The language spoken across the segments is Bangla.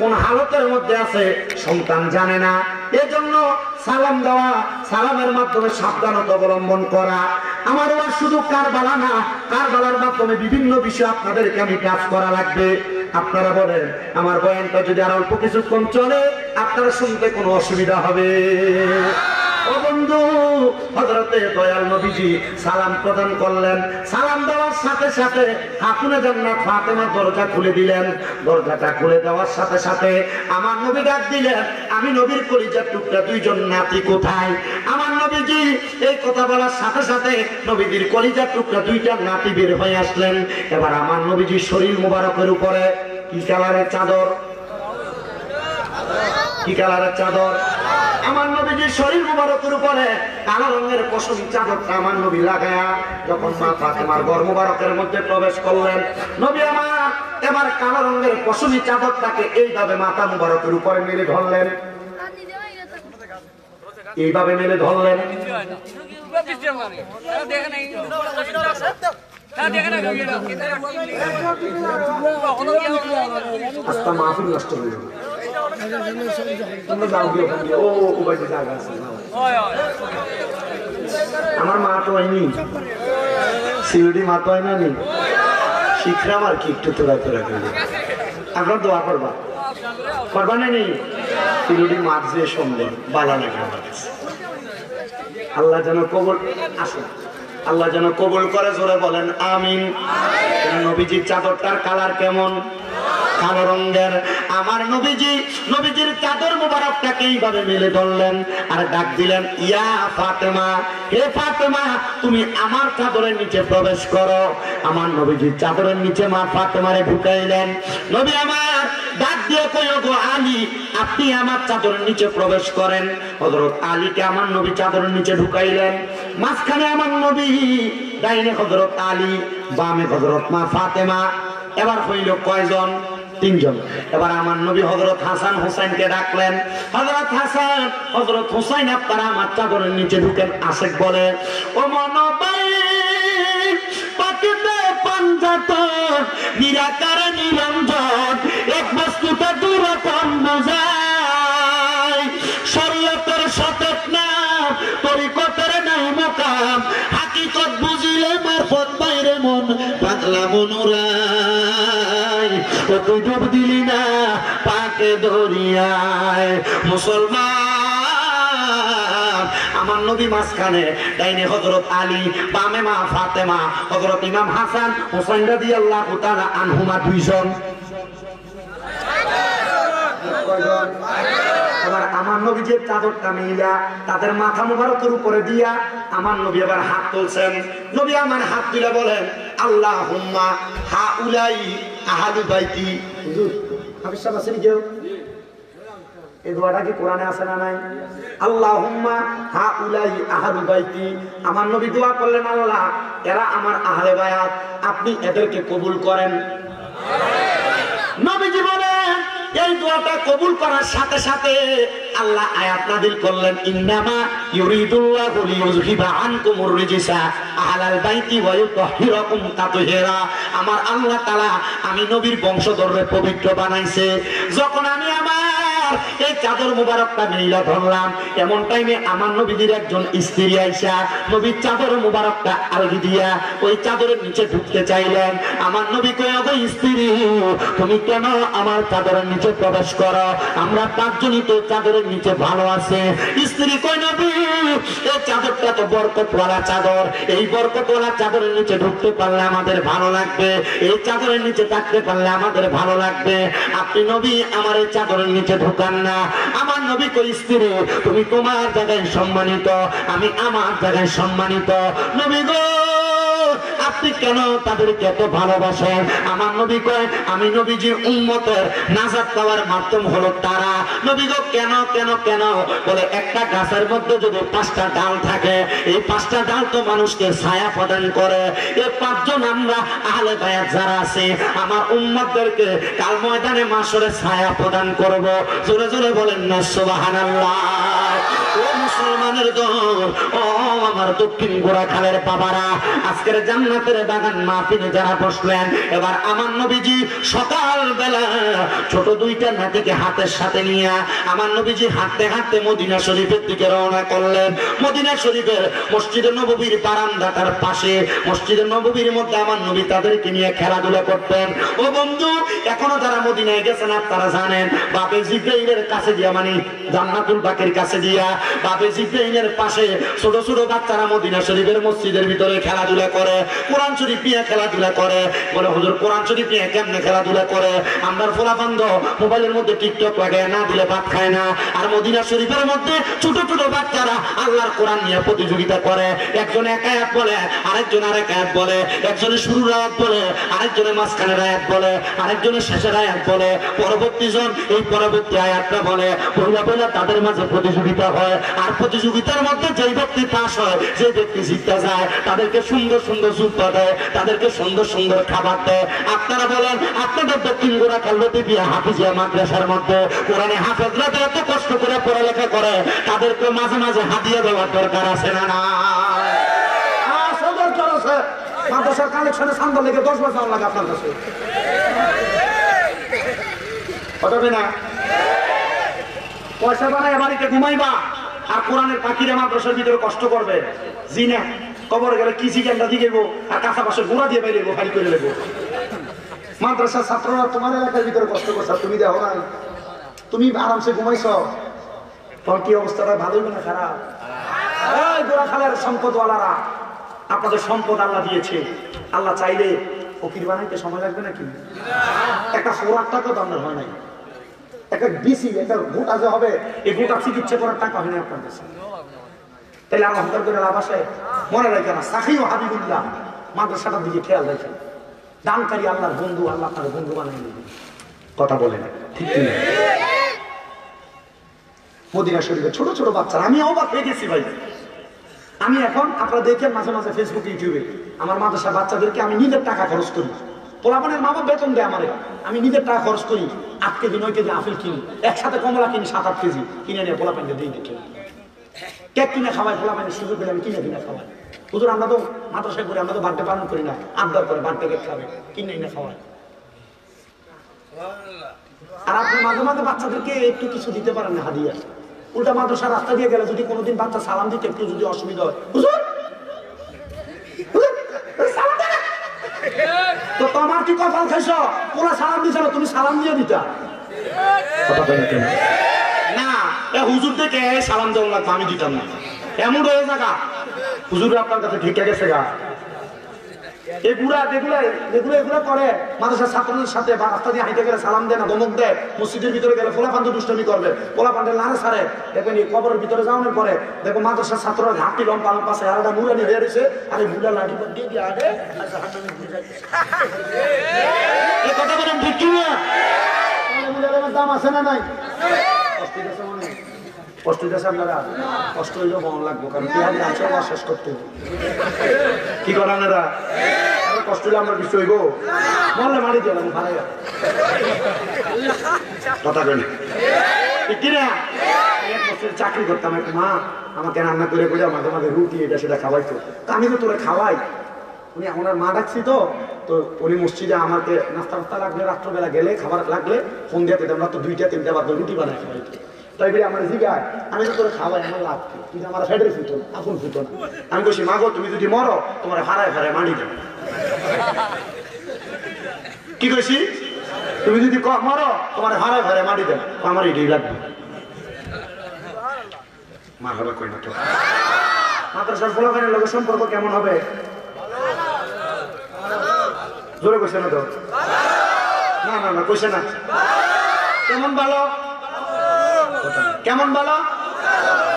কোন হালতের মধ্যে আছে সন্তান জানে না। এজন্য সালাম দেওয়া, সালামের মাধ্যমে সাবধানতা অবলম্বন করা। আমার ওয়াজ শুধু কারবালা না, কারবালার মাধ্যমে বিভিন্ন বিষয় আপনাদেরকে আমি কাজ করা লাগবে। আপনারা বলেন আমার বয়ানটা যদি আর অল্প কিছুক্ষণ চলে আপনারা শুনতে কোনো অসুবিধা হবে? ও বন্ধু, হযরতে দয়াল নবীজি সালাম প্রদান করলেন। সালাম দেওয়ার সাথে সাথে খাতুনে জান্নাত ফাতেমা দরজা খুলে দিলেন। দরজাটা খুলে দেওয়ার সাথে সাথে আমার নবী ডাক দিলেন, আমি নবীর কলিজার টুকরা দুইজন নাতি কোথায়? আমার নবীজি এই কথা বলার সাথে সাথে নবীজির কলিজার টুকরা দুইটা নাতি বের হয়ে আসলেন। এবার আমার নবীজির শরীর মুবারকের উপরে কি কালারের চাদর? কি কালারের চাদর? আমার নবীজির শরীর মুবারকের উপরে কালো রঙের পশমি চাদরটা আমার নবী লাগায়া যখন মা ফাতেমার গর্ভ মুবারকের মধ্যে প্রবেশ করলেন, নবী আমার এবার কালো রঙের পশমি চাদরটাকে এইভাবে মাথা মুবারকের উপরে মেলে ধরলেন। এইভাবে মেলে ধরলেন। আজকে মাহফিল নষ্ট হয়ে যাবে। আমার মা তো হয়নি, সিউডি মা তো হয় না, শিখরাম আর কি একটু তোরা তোরা করে আপনার দোয়া করবা করবা না নেই? সিউডি মাছ যে সুন্দর বালা লাগে আমার কাছে। আল্লাহ যেন কবুল আসে, আল্লাহ যেন কবুল করে, জোরে বলেন আমিন। নবীজির চাদরটার কালার কেমন? কালো রঙের। আমার নবীজি নবীজির চাদর মুবারকটাকে এইভাবে মেলে ধরলেন আর ডাক দিলেন, ইয়া ফাতেমা, হে ফাতেমা তুমি আমার চাদরের নিচে প্রবেশ করো। আমার নবীজির চাদরের নিচে মা ফাতেমারে ঢুকাইলেন। নবী আমার ডাক দিয়ে কইল, গো আলী আপনি আমার চাদরের নিচে প্রবেশ করেন। হযরত আলীকে আমার নবী চাদরের নিচে ঢুকাইলেন। মাঝখানে আমার নবী, ডাইনে হযরত আলী, বামে হযরত মা ফাতেমা। এবার হইল কয়জন? তিনজন। এবার আমার নবী হযরত হাসান হুসাইনকে ডাকলেন। হযরত হাসান, হযরত হুসাইন আপনারা আমার চাদরের নিচে ঢুকেন। আশেক বলে, ও মনবাই পাকিতে পাঞ্জাত নিরাকার নিরঞ্জন, এক বস্তুটা দুই রকম বোঝায়। শরীয়তের সতেজ নাম, তরিকতের নাই মোকাম, হাকিকত বুঝিলে মারফত বাইরে মন পাতলা মনুরায়। ও তুই ডুব দিলি না পাকে দরিয়ায় মুসলমান। আমার নবী মাঝখানে, ডাইনে হযরত আলী, বামে মা ফাতেমা, হযরত ইমাম হাসান হুসাইন রাদিয়াল্লাহু তাআলা আনহুমা দুইজন। এবার আমার নবী যে চাদরটা মিলা তাদের মাথা মুবারকের উপরে দিয়া আমার নবী আবার হাত তুলছেন। নবী আমার হাত তুলে বলেন, আল্লাহুম্মা হাউলাই আহলু বাইতি। হুজুর হাফেজ সাহেব আছেন কেউ? এই দোয়াটা কি কোরআনে আছে না নাই? আল্লাহুম্মা হাউলাই আহলু বাইতি। আমার নবী দোয়া করলেন, আল্লাহ এরা আমার আহলে বায়াত, আপনি এদেরকে কবুল করেন। নবীজি বলেন, এই দোয়াটা কবুল করার সাথে সাথে আল্লাহ আয়াত নাযিল করলেন, ইন্নামা ইউরিদুল্লাহু লিইউযহিবা আনকুমুর রিজসা আহলাল বাইতি ওয়া ইউতাহহিরাকুম তাতহীরা। আমার আল্লাহ তাআলা আমি নবীর বংশধরকে পবিত্র বানাইছে। যখন আমি আমার এই চাদর মুবারকটা মিলা ধরলাম, এমন টাইমে আমার নবীর একজন স্ত্রী আইসা নবীর চাদর মুবারকটা আলগি দিয়া ওই চাদরের নিচে ঢুকতে চাইলেন। আমার নবী কয়, ওগো স্ত্রী তুমি কেন আমার চাদরের নিচে প্রবেশ করো? আমরা পাঁচজনই তো চাদরের নিচে ভালো আছে। স্ত্রী কয়, নবী এই চাদরটা তো বরকতওয়ালা চাদর, এই বরকতওয়ালা চাদরের নিচে ঢুকতে পারলে আমাদের ভালো লাগবে, এই চাদরের নিচে থাকতে পারলে আমাদের ভালো লাগবে। আপনি নবী আমার এই চাদরের নিচে ঢুকান না। আমার নবী কই, স্ত্রী তুমি তোমার জায়গায় সম্মানিত, আমি আমার জায়গায় সম্মানিত। নবী গো আপনি কেন তাদেরকে এত ভালোবাসেন? আমার নবী কয়, আমি নবীজির উম্মতের নাজাত পাওয়ার মাধ্যম হলো তারা। নবী গো কেন কেন কেন? বলে একটা গাছের মধ্যে যদি 5টা ডাল থাকে, এই 5টা ডাল তো মানুষকে ছায়া প্রদান করে। এই 5 জন আমরা আহলে বায়াত যারা আছে আমার উম্মতদেরকে কাল ময়দানে মাশরে ছায়া প্রদান করব। জোরে জোরে বলেন না সুবহানাল্লাহ। ও মুসলমানের দল, ও আমার দক্ষিণ গোড়াখালের বাবারা, আজকের জান্নাতের বাগান মাহফিলে যারা বসলেন, এবার আমার নবীজি সকালবেলা ছোট দুইটা নাতিকে হাতের সাথে নিয়ে আমার নবীজি হাঁটতে হাঁটতে মদিনা শরীফের দিকে রওনা করলেন। মদিনা শরীফের মসজিদে নববীর বারান্দাটার পাশে, মসজিদে নববীর মধ্যে আমার নবী তাদেরকে নিয়ে খেলাধুলা করতেন। ও বন্ধু, এখনো যারা মদিনায় গেছেন আপনারা জানেন, বাবে জিব্রাইলের কাছে দিয়া, মানে জান্নাতুল বাকির কাছে দিয়া, বাবে জিব্রাইলের পাশে ছোট ছোট বাচ্চারা মদিনা শরীফের মসজিদের ভিতরে খেলাধুলা করে, কোরআন শরীফ নিয়ে খেলাধুলা করে। বলে হুজুর কোরআন শরীফ নিয়ে কেমনে খেলাধুলা করে? আমরা ফোলাবন্ধ মোবাইলের মধ্যে টিকটক লাগে, না দিলে ভাত খায় না। আর মদিনা শরীফের মধ্যে ছোট ছোট বাচ্চারা আল্লাহর কোরআন নিয়ে প্রতিযোগিতা করে। একজন এক আয়াত বলে, আরেকজন আরেক আয়াত বলে, একজনের শুরুর আয়াত বলে, আরেকজনের মাঝখানের আয়াত বলে, আরেকজনের শেষের আয়াত বলে, পরবর্তী জন এই পরবর্তী আয়াতটা বলে। বইলা বইলা তাদের মাঝে প্রতিযোগিতা হয়। আর প্রতিযোগিতার মধ্যে যেই ব্যক্তি পাস হয়, যে ব্যক্তি জিততে যায়, তাদেরকে সুন্দর সুন্দর জুতা দেয়, তাদেরকে সুন্দর সুন্দর খাবার দেয়। আপনারা বলেন, আপনাদের দক্ষিণ গোড়াখাল লতিফিয়া হাফিজিয়া মাদ্রাসার মধ্যে কোরআনে হাফেজরা এত কষ্ট করে পড়ালেখা করে, তাদেরকে মাঝে মাঝে হাদিয়া দেওয়ার দরকার আছে না? না, দরকার আছে। মাদ্রাসার কালেকশনে সান্দা লেগে 10 বছর লাগে আপনার কাছে, হবে না? পয়সা বানায় বাড়িতে ঘুমাইবা, আর কোরআনের পাখিরা মাদ্রাসার ভিতরে কষ্ট করবে। জি না, কবর গেলে কি চিকেনটা দিয়ে দেবো, আর কাঁচা পাশে গোড়া দিয়ে বাইরে খালি করে নেবো। মাদ্রাসার ছাত্ররা তোমার এলাকার ভিতরে কষ্ট করছে, তুমি দেখো না, তুমি আরামসে ঘুমাইছ, তোমার কি অবস্থাটা ভালোই না খারাপ? এই গোড়াখালের সম্পদওয়ালারা, আপনাদের সম্পদ আল্লাহ দিয়েছে, আল্লাহ চাইলে ফকির বানাইতে সময় লাগবে নাকি? একটা 4 টাকা দাম হয় নাই, একটা বিসি, একটা গোটা যে হবে, এই গোটা চিকিৎসা করার টাকা হয় না আপনার কাছে। তাহলে আমার হতার করে লাভ আসে? মনে রাখে না, সাখী ও হাবিবুল্লাহ মাদ্রাসাটার দিকে খেয়াল রাখেন। দানকারী আল্লাহর বন্ধু, আল্লাহ আপনার বন্ধু বানিয়ে দেবেন। কথা বলেন ঠিক কিনা? মদিনা শরীফে ছোট ছোট বাচ্চারা, আমি অবাক হয়ে গেছি ভাই। আমি এখন আপনারা দেখেন মাঝে মাঝে ফেসবুক ইউটিউবে আমার মাদ্রাসা বাচ্চাদেরকে আমি নিজের টাকা খরচ করি। পোলাপানের মা বাবা বেতন দেয় আমারে, আমি নিজের টাকা খরচ করি। 8 কেজি 9 কেজি আপেল কিনি, একসাথে কমলা কিনি 7-8 কেজি কিনে নিয়ে পোলাপানকে দিই, দেখে কেক কিনে খাওয়াই। পোলাপানের সুযোগ পেলে আমি কিনে কিনে খাওয়াই। হুজুর আমরা তো মাদ্রাসায় করি, আমরা তো বার্থডে পালন করি না, আবদার করে বার্থডে কেক খাবে, কিনে এনে খাওয়াই। আর আপনি মাঝে মাঝে বাচ্চাদেরকে একটু কিছু দিতে পারেন না হাদিয়া। উল্টা মাদ্রাসা রাস্তা দিয়ে গেলে যদি কোনোদিন বাচ্চা সালাম দিতে একটু যদি অসুবিধা হয়, হুজুর তো তোমার কি কপাল খাইছ, ওরা সালাম দিছ না, তুমি সালাম দিয়ে দিতা না? হুজুর থেকে সালাম দেওয়া লাগতো, আমি দিতাম না, এমন হয়ে যাগা। হুজুর আপনার কাছে ঠিক গেছে গা। এগুলা এগুলো করে মাদ্রাসার ছাত্রদের সাথে বা রাস্তা দিয়ে হাইটে গেলে সালাম দেয় না, ধমক দেয়। মসজিদের ভিতরে গেলে পোলাপান তো দুষ্টমি করবে, পোলাপানটা লাড়ে ছাড়ে। দেখবেন এই কবরের ভিতরে যাওয়ানোর পরে দেখো মাদ্রাসার ছাত্ররা ঘাটটি লম্বা লম্বা আছে, আর একটা মুরানি হয়ে রয়েছে, আর এই মুলা লাঠি দিয়ে দিয়ে আগে কথা বলেন ঠিক কিনা? মুলার দাম আছে না নাই? কষ্ট দিতেছে আপনারা, কষ্ট হইলেও বহন লাগবো, কারণ পেঁয়াজি আছে শেষ করতে কি করেন এরা? কষ্ট হইলে আমরা কিছু হইব, মরলে মারি দিয়ে লাগবো ভাড়া কথা বলি ঠিক কিনা? 1 বছর চাকরি করতাম, একটা মা আমাকে রান্না করে করে মাঝে মাঝে রুটি এটা সেটা খাওয়াইতো। তা আমি তো তোরা খাওয়াই, উনি ওনার মা ডাকছি তো উনি মসজিদে আমাকে নাস্তা নাস্তা লাগলে, রাত্রবেলা গেলে খাবার লাগলে ফোন দিয়ে পেতাম, রাত্র 2টা-3টা বাদ রুটি বানায় খাওয়াইতো। তাই বলে আমার জিগায়, আমি তো তোরা খাওয়াই, আমার লাভ কি? কিন্তু আমার ফেডের ফুটো না, আপন ফুটো না। আমি বলছি মা গো, তুমি যদি মরো তোমার হারায় হারায় মানি দেব। কি কইছি? তুমি যদি মরো তোমার হারায় হারায় মাটি দেব, আমার এটাই লাগবে। মা হলো কই না তো মাদ্রাসার ফলাফলের লোকের সম্পর্ক কেমন হবে? জোরে কইছে না তো? না না না কইছে না। কেমন ভালো? কেমন ভালো?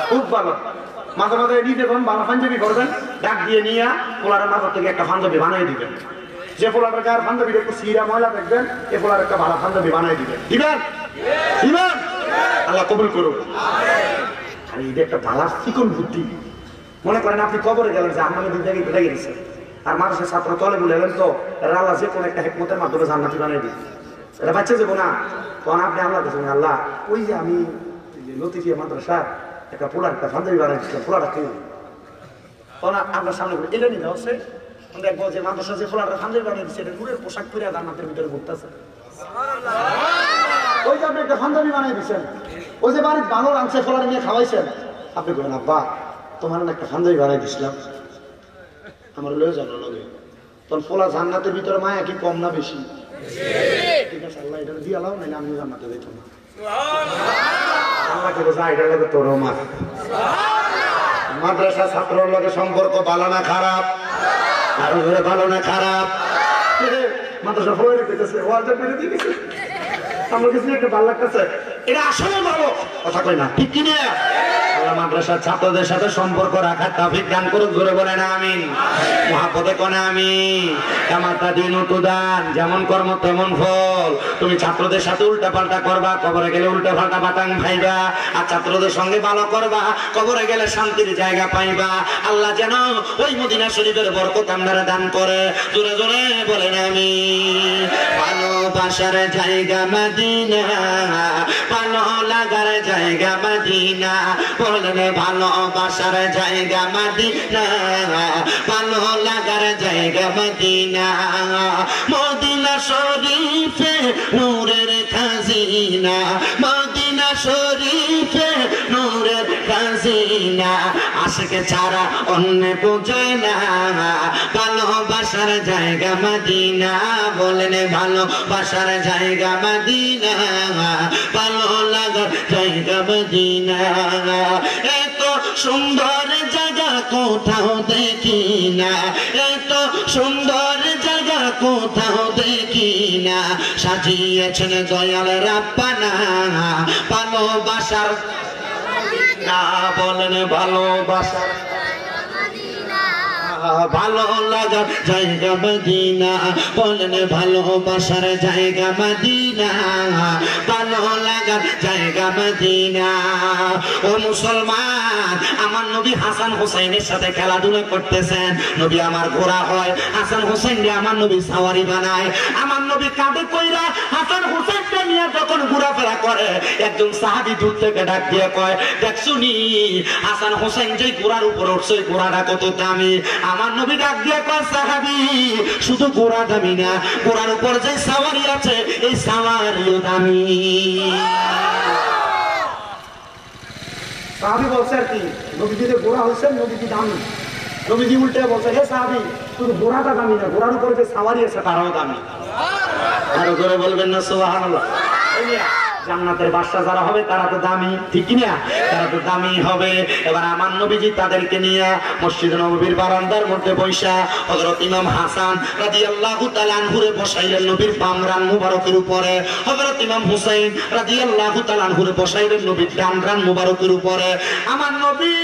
খুব ভালো। মাঝে মাঝে নিয়ে দেখুন ভালো পাঞ্জাবি করবেন, ডাক দিয়ে নিয়ে পোলারের মাথার থেকে একটা পাঞ্জাবি বানিয়ে দিবেন। যে পোলাটার গায়ের পাঞ্জাবি একটু সিরা ময়লা দেখবেন, এ পোলার একটা ভালো পাঞ্জাবি বানিয়ে দিবেন। দিবেন? দিবেন? আল্লাহ কবুল করুন। আর এটা একটা ভালো চিকন বুদ্ধি। মনে করেন আপনি কবরে গেলেন, যে আপনার দিন থেকে বেড়ে গেছে, আর মানুষের ছাত্র তলে বলে এলেন তো আল্লাহ যে কোনো একটা হেকমতের মাধ্যমে জান্নাতি বানিয়ে দিন, এটা বাচ্চা যাবো না। তখন আপনি আল্লাহ দেখুন, আল্লাহ ওই যে আমি লতিফিয়া মাদ্রাসা একটা পোলার একটা ফান্দাবি বানাই দিচ্ছিলাম, পোলাটা কেউ আপনার সামনে এটা নিতে হচ্ছে দেখবো যে মাদ্রাসা যে পোলাটা ফান্দাবি বানিয়ে দিচ্ছে এটা নূরের পোশাক পরে জান্নাতের ভিতরে ঘুরতেছে। ওই যে আপনি একটা ফান্দাবি বানিয়ে দিচ্ছেন, ওই যে বাড়ির ভালো আনছে পোলার নিয়ে খাওয়াইছেন, আপনি বলেন আব্বা তোমার একটা ফান্দাবি বানাই দিচ্ছিলাম, আমার লয়ে জানো লগে, তখন পোলা জান্নাতের ভিতরে মায়া কি কম না বেশি? ঠিক আছে আল্লাহ এটা দিয়ে আলাও, নাইলে আমি জান্নাতে যেত না। আল্লাহকে বোঝা এটার লগে তোর মা। মাদ্রাসা ছাত্রর লগে সম্পর্ক ভালো না খারাপ? আরো ধরে ভালো না খারাপ? মাদ্রাসা ফোনে পেতেছে ওয়াজটা করে দিয়েছে, আমার কাছে একটা ভালো লাগতেছে, এটা আসলে ভালো কথা কই না, ঠিক কি না? আল্লাহ মাদ্রাসার ছাত্রদের সাথে সম্পর্ক রাখার তৌফিক দান করুক, জোরে বলেন আমিন। মহাপদে কোন আমিন। কামাতা দিন উতুদান, যেমন কর্ম তেমন ফল। তুমি ছাত্রদের সাথে উল্টা পাল্টা করবা, কবরে গেলে উল্টা পাল্টা বাতাং খাইবা, আর ছাত্রদের সঙ্গে ভালো করবা, কবরে গেলে শান্তির জায়গা পাইবা। আল্লাহ যেন ওই মদিনা শরীফের বরকত আপনারা দান করে, জোরে জোরে বলেন আমিন। ভালোবাসার জায়গা মদিনা, ভালো লাগার জায়গা মদিনা, বলেন ভালোবাসার জায়গা মদিনা, ভালো লাগার জায়গা মদিনা। মদিনা শরীফে নূরের খাজিনা, মদিনা শরীফে নূরের খাজিনা, আশিকে ছাড়া অন্য বোঝে না, ভালোবাসার জায়গা মদিনা, বলেন ভালোবাসার জায়গা মদিনা, ভালো লাগার জায়গা মদিনা। এত সুন্দর জায়গা কোথাও দেখি না, এত সুন্দর জায়গা কোথাও দেখি না, সাজিয়েছেন দয়াল রাব্বানা ভালোবাসার না, বলেন ভালোবাসার ভালো লাগার জায়গা মদিনা, বলেন ভালোবাসার জায়গা মদিনা, ভালো লাগার জায়গা মদিনা। ও মুসলমান, আমার নবী হাসান হোসেনের সাথে খেলাধুলা করতেছেন, নবী আমার ঘোড়া হয়, হাসান হোসেনকে আমার নবী সাওয়ারি বানায়। আমার নবী কাঁধে কইরা হাসান হোসেনকে নিয়ে যখন ঘোরাফেরা করে, একজন সাহাবী দূর থেকে ডাক দিয়ে কয়, দেখছুনি হাসান হোসেন যে ঘোড়ার উপর উঠছে ওই ঘোড়াটা কত দামি? আমার নবী ডাক দিয়ে কয়, সাহাবী শুধু ঘোড়া দামি না, ঘোড়ার উপর যে সাওয়ারি আছে এই সাওয়ারিও দামি। সাহাবী বলছে আর কি, নবীজি যে ঘোড়া হয়েছেন নবীজি দামি। নবীজি উল্টে বলছে, হে সাহাবী শুধু ঘোড়াটা দামি না, ঘোড়ার উপর যে সাওয়ারি আছে তারাও দামি। আরো করে বলবেন না সুবহানাল্লাহ। জান্নাতের বাদশা যারা হবে তারা তো দামি, ঠিক কি না? তারা তো দামি হবে। এবার আমার নবীজি তাদেরকে নিয়ে মসজিদ নববীর বারান্দার মধ্যে বৈশা হযরত ইমাম হাসান রাদিয়াল্লাহু তাআলা আনহুরে বসাইলেন নবীর বামরান মুবারকের উপরে, হযরত ইমাম হুসাইন রাদিয়াল্লাহু তাআলা আনহুরে বসাইলেন নবীর ডানরান মুবারকের উপরে। আমার নবী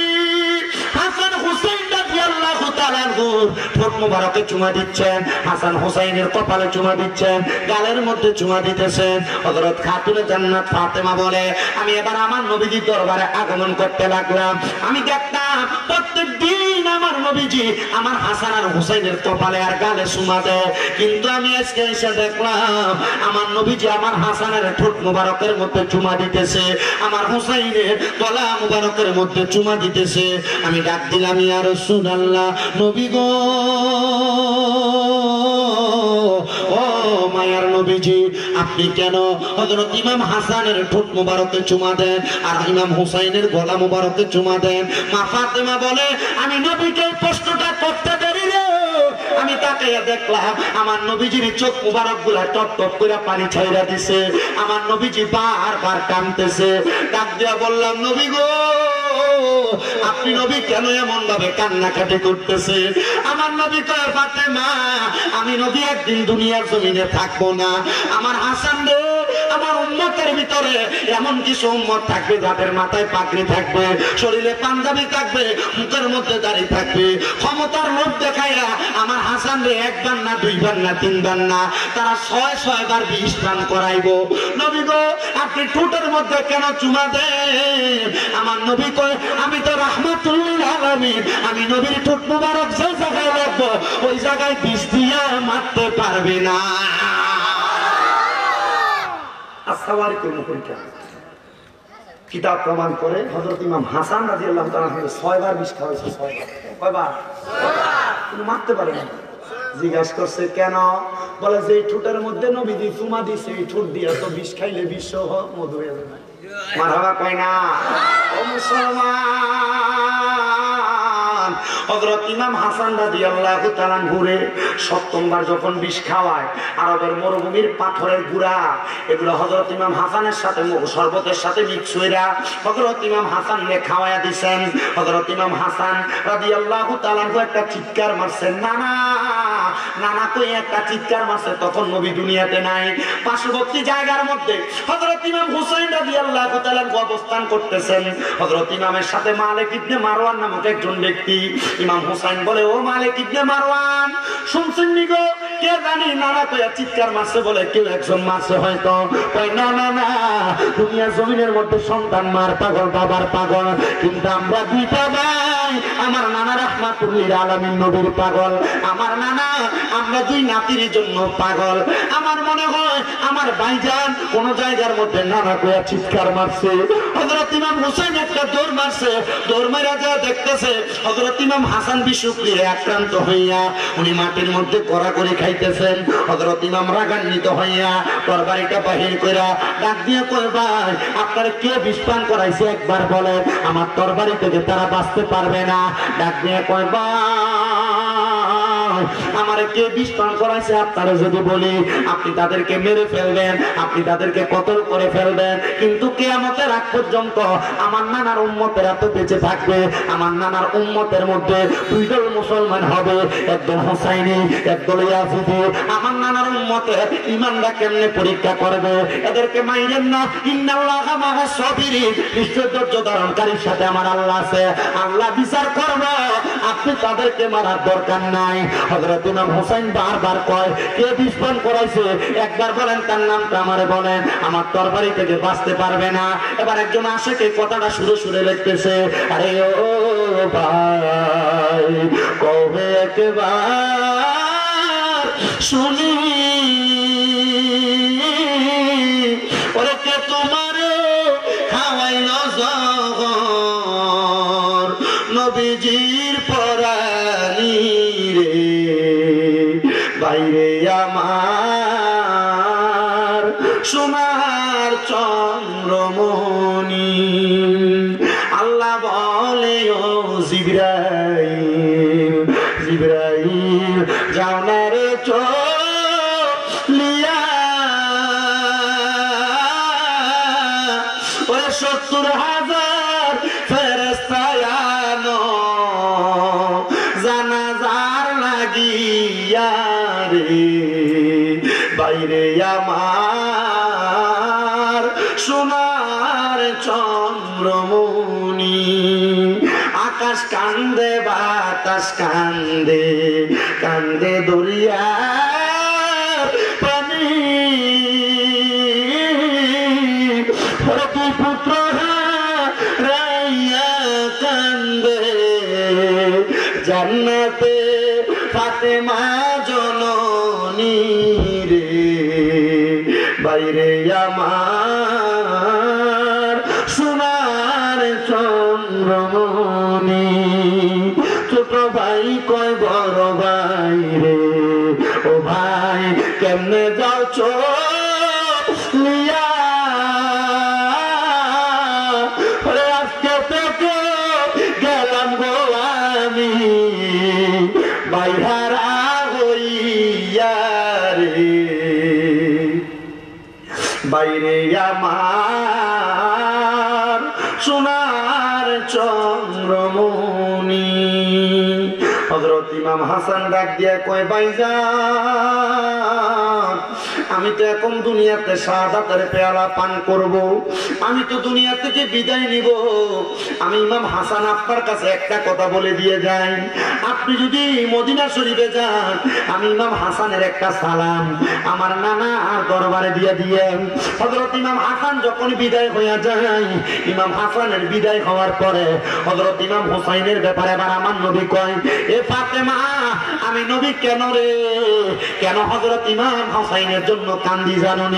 হাসান হুসাইন রাদিয়াল্লাহু তাআলা আনহুর ঠোঁট মুবারকে চুমা দিচ্ছেন, হাসান হুসাইনের কপালে চুমা দিচ্ছেন, গালের মধ্যে চুমা দিতেছেন। হযরত খাতুনে জান্নাত ফাতেমা বলে, আমি এবার আমার নবীজির দরবারে আগমন করতে লাগলাম। আমি দেখতাম প্রত্যেক দিন আমার নবীজি আমার হাসান আর হুসাইনের কপালে আর গালে চুমা দেয়, কিন্তু আমি আজকে এসে দেখলাম আমার নবীজি আমার হাসানের ঠোঁট মুবারকের মধ্যে চুমা দিতেছে, আমার হুসাইনের গলা মুবারকের মধ্যে চুমা দিতেছে। আমি ডাক দিলাম, ইয়া রাসূলুল্লাহ, নবী গো, ও মায়ার নবীজি, আপনি কেন হযরত ইমাম হাসানের ঠোঁট মুবারকে চুমা দেন আর ইমাম হুসাইনের গলা মুবারকে চুমা দেন? মা ফাতেমা বলে, আমি নবীকে প্রশ্নটা করতে দেরি রে, আমি তাকাইয়া দেখলাম আমার নবীজির চোখ মুবারক গুলা টপ টপ করে পানি ছাইরা দিছে, আমার নবীজি বারবার কাঁদতেছে। ডাক দিয়া বললাম, নবী গো, আপনি নবী কেন এমন ভাবে কান্নাকাটি করতেছে? আমার নবী কয়, ফাতেমা, আমি নবী একদিন দুনিয়ার জমিনে থাকবো না, আমার হাসান রে, আমার উম্মতের ভিতরে এমন কিছু উম্মত থাকবে যাদের মাথায় পাগড়ি থাকবে, শরীরে পাঞ্জাবি থাকবে, মুখের মধ্যে দাড়ি থাকবে, ক্ষমতার লোভ দেখাইয়া আমার হাসান রে একবার না দুইবার না তিনবার না তারা ৬ বার ২০ পান করাইবো। নবী গো, আপনি ঠোঁটের মধ্যে কেন চুমা দেন? আমার নবী কয়, আমি তো রাহমাতুল লিল আলামিন, আমি নবীর ঠোঁট মুবারক যে জায়গায় রাখবো ওই জায়গায় বিষ দিয়া মারতে পারবে না। আসসালামু আলাইকুম। কিতাব প্রমাণ করে হযরত ইমাম হাসান রাদিয়াল্লাহু তাআলা 6 বার বিষ খাওয়াইছে। 6 বার। কয়বার? তুমি মারতে পারে না। জিজ্ঞাসা করছে কেন? বলে যে ঠোঁটের মধ্যে নবীজি চুমা দিছে এই ঠোঁট দিয়ে তো বিষ খাইলে বিষ মধু হয়ে যাবে। মারহাবা কয় না? ও মুসলমান, হযরত ইমাম হাসান রাদিয়াল্লাহু তাআলা ঘুরে 7ম বার যখন বিষ খাওয়ায়, আরবের মরুভূমির পাথরের গুড়া এগুলো হযরত ইমাম হাসানের সাথে শরবতের সাথে মিক্স হইরা হযরত ইমাম হাসানকে খাওয়ায়া দিবেন। হযরত ইমাম হাসান রাদিয়াল্লাহু তাআলা একটা চিৎকার মারছেন, নানা নানা কই একটা চিৎকার মারছে। তখন নবী দুনিয়াতে নাই। পার্শ্ববর্তী জায়গার মধ্যে হযরত ইমাম হুসাইন রাদিয়াল্লাহু তাআলা অবস্থান করতেছেন। হযরত ইমামের সাথে মালিক ইবনে মারওয়ান নামক একজন ব্যক্তি। ইমাম হুসাইন বলে, ও মালিক ইবনে মারওয়ান, শুনছেন নি গো? কে জানি নানা কইয়া চিৎকার মারছে। বলে কেউ একজন মারছে হয়তো। কই না না না, দুনিয়া জমিনের মধ্যে সন্তান মার পাগল, বাবার পাগল, কিন্তু আমরা দুইটা ভাই, আমার নানা রাহমাতুল্লিল আলামিন নবীর পাগল, আমার নানা আমরা দুই নাতির জন্য পাগল। আমার মনে হয় আমার ভাইজান কোন জায়গার মধ্যে নানা কইয়া চিৎকার মারছে। হযরত ইমাম হুসাইন একটা দৌড় মারছে। দৌড় মারা যা দেখতেছে হযরত ইমাম হাসান বিষক্রিয়ায় আক্রান্ত হইয়া উনি মাটির মধ্যে কড়াকড়ি খাইতেছেন। হযরত ইমাম রাগান্বিত হইয়া তরবারিটা বাহির কইরা ডাক দিয়ে কই, ভাই আপনারা কে বিষ পান করাইছে একবার বলেন, আমার তরবারি থেকে তারা বাঁচতে পারবে না। ডাক দিয়ে কই, ভাই আমারে কে বিষ পান করাইছে আপনারা যদি বলি, আপনি তাদেরকে মেরে ফেলবেন, আপনি তাদেরকে কতল করে ফেলবেন, কিন্তু কিয়ামতের আগ পর্যন্ত আমার নানার উম্মতেরা তো বেঁচে থাকবে। আমার নানার উম্মতের মধ্যে দুই দল মুসলমান হবে, একদল হুসাইনি, একদল ইয়াজিদি। আমার নানার উম্মতের ঈমানটা কেমনে পরীক্ষা করবে? এদেরকে মাইরেন না। ইন্নাল্লাহা মা'আস সাবিরিন, নিশ্চয় ধৈর্য ধারণকারীর সাথে আমার আল্লাহ আছে, আল্লাহ বিচার করবে, আপনি তাদেরকে মারার দরকার নাই। হযরত ইমাম হুসাইন বারবার কয়, কে বিষ পান করাইছে একবার বলেন, তার নামটা আমারে বলেন, আমার তরবারি থেকে বাঁচতে পারবে না। এবার একজন আশেক এই কথাটা সুরে সুরে লিখতেছে, আরে ও ভাই কবে একবার শুনি ওরে কে তোমারে খাওয়াইল জহর নবীজির পরানি রে, বাইরে আমার সোনার চন্দ্রমণি। আল্লাহ বলে, ও জিবরাইল, জিবরাইল যাও না রে চলিয়া, ওরে 70,000 ফেরেশতা আনো জানাজার লাগিয়া রে, বাইরে আমার সোনার চন্দ্রমণি। আকাশ কান্দে বাতাস কান্দে, কান্দে দরিয়া পানি, দুই পুত্র রাইয়া কান্দে জান্নাতে ফাতেমা জননী রে, বাইরে আমার সোনার চন্দ্রমণি। ছোট ভাই কয় বড় ভাই রে, ও ভাই কেমনে যাও চলিয়া, আজকে থেকে গেলাম গো আমি বাইহারা হইয়া রে, বাইরে আমার সোনার চন্দ্রমণি। হযরত ইমাম হাসান ডাক দিয়া কয়, ভাইজান আমি তো এখন দুনিয়াতে শাহাদাতের পেয়ালা পান করব, আমি তো দুনিয়া থেকে বিদায় নিব। আমি ইমাম হাসান আপনার কাছে একটা কথা বলে দিয়ে যাই, আপনি যদি মদিনা শরীফে যান, আমি ইমাম হাসানের একটা সালাম আমার নানা আর দরবারে দিয়ে দিয়েন। হযরত ইমাম হাসান যখন বিদায় হইয়া যায়, ইমাম হাসানের বিদায় হওয়ার পরে হযরত ইমাম হুসাইনের ব্যাপারে আবার আমার নবী কয়, এ ফাতেমা আমি নবী কেন রে, কেন হযরত ইমাম হুসাইনের জন্য জন্য কান্দি জানেন?